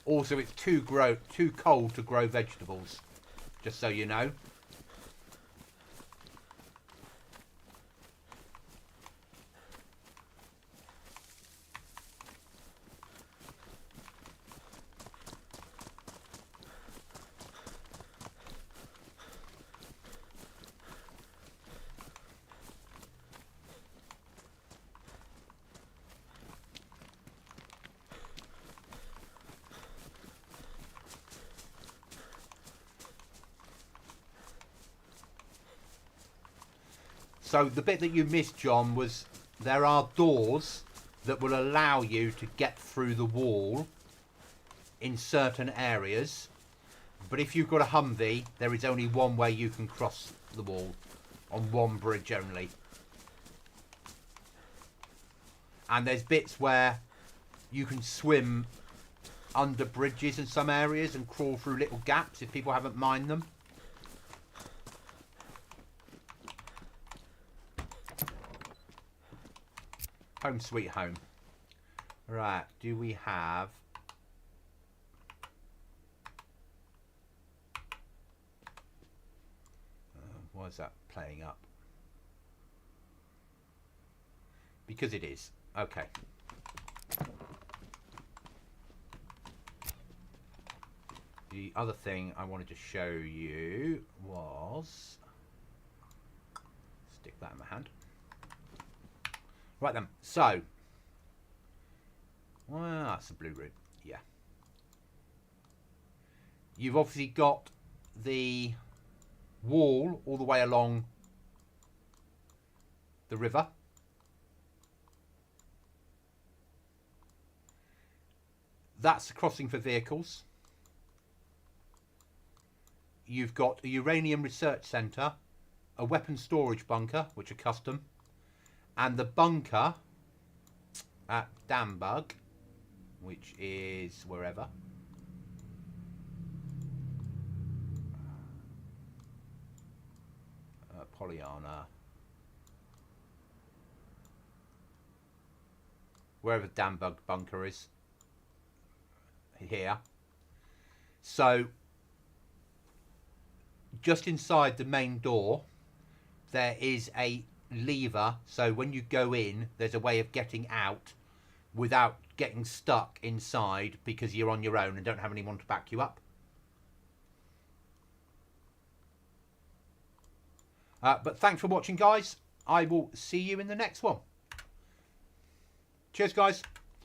Also, it's too cold to grow vegetables, just so you know. So the bit that you missed, John, was there are doors that will allow you to get through the wall in certain areas. But if you've got a Humvee, there is only one way you can cross the wall, on one bridge only. And there's bits where you can swim under bridges in some areas and crawl through little gaps if people haven't mined them. Home sweet home. Right, do we have... why is that playing up? Because it is. Okay. The other thing I wanted to show you was... stick that in my hand. Right then, so... well, that's a blue room. Yeah. You've obviously got the wall all the way along the river. That's a crossing for vehicles. You've got a uranium research centre, a weapons storage bunker, which are custom, and the bunker at Dambug, which is wherever. Pollyanna. Wherever Dambug bunker is. Here. So, just inside the main door, there is a lever. So when you go in, there's a way of getting out without getting stuck inside because you're on your own and don't have anyone to back you up. But thanks for watching, guys. I will see you in the next one. Cheers, guys.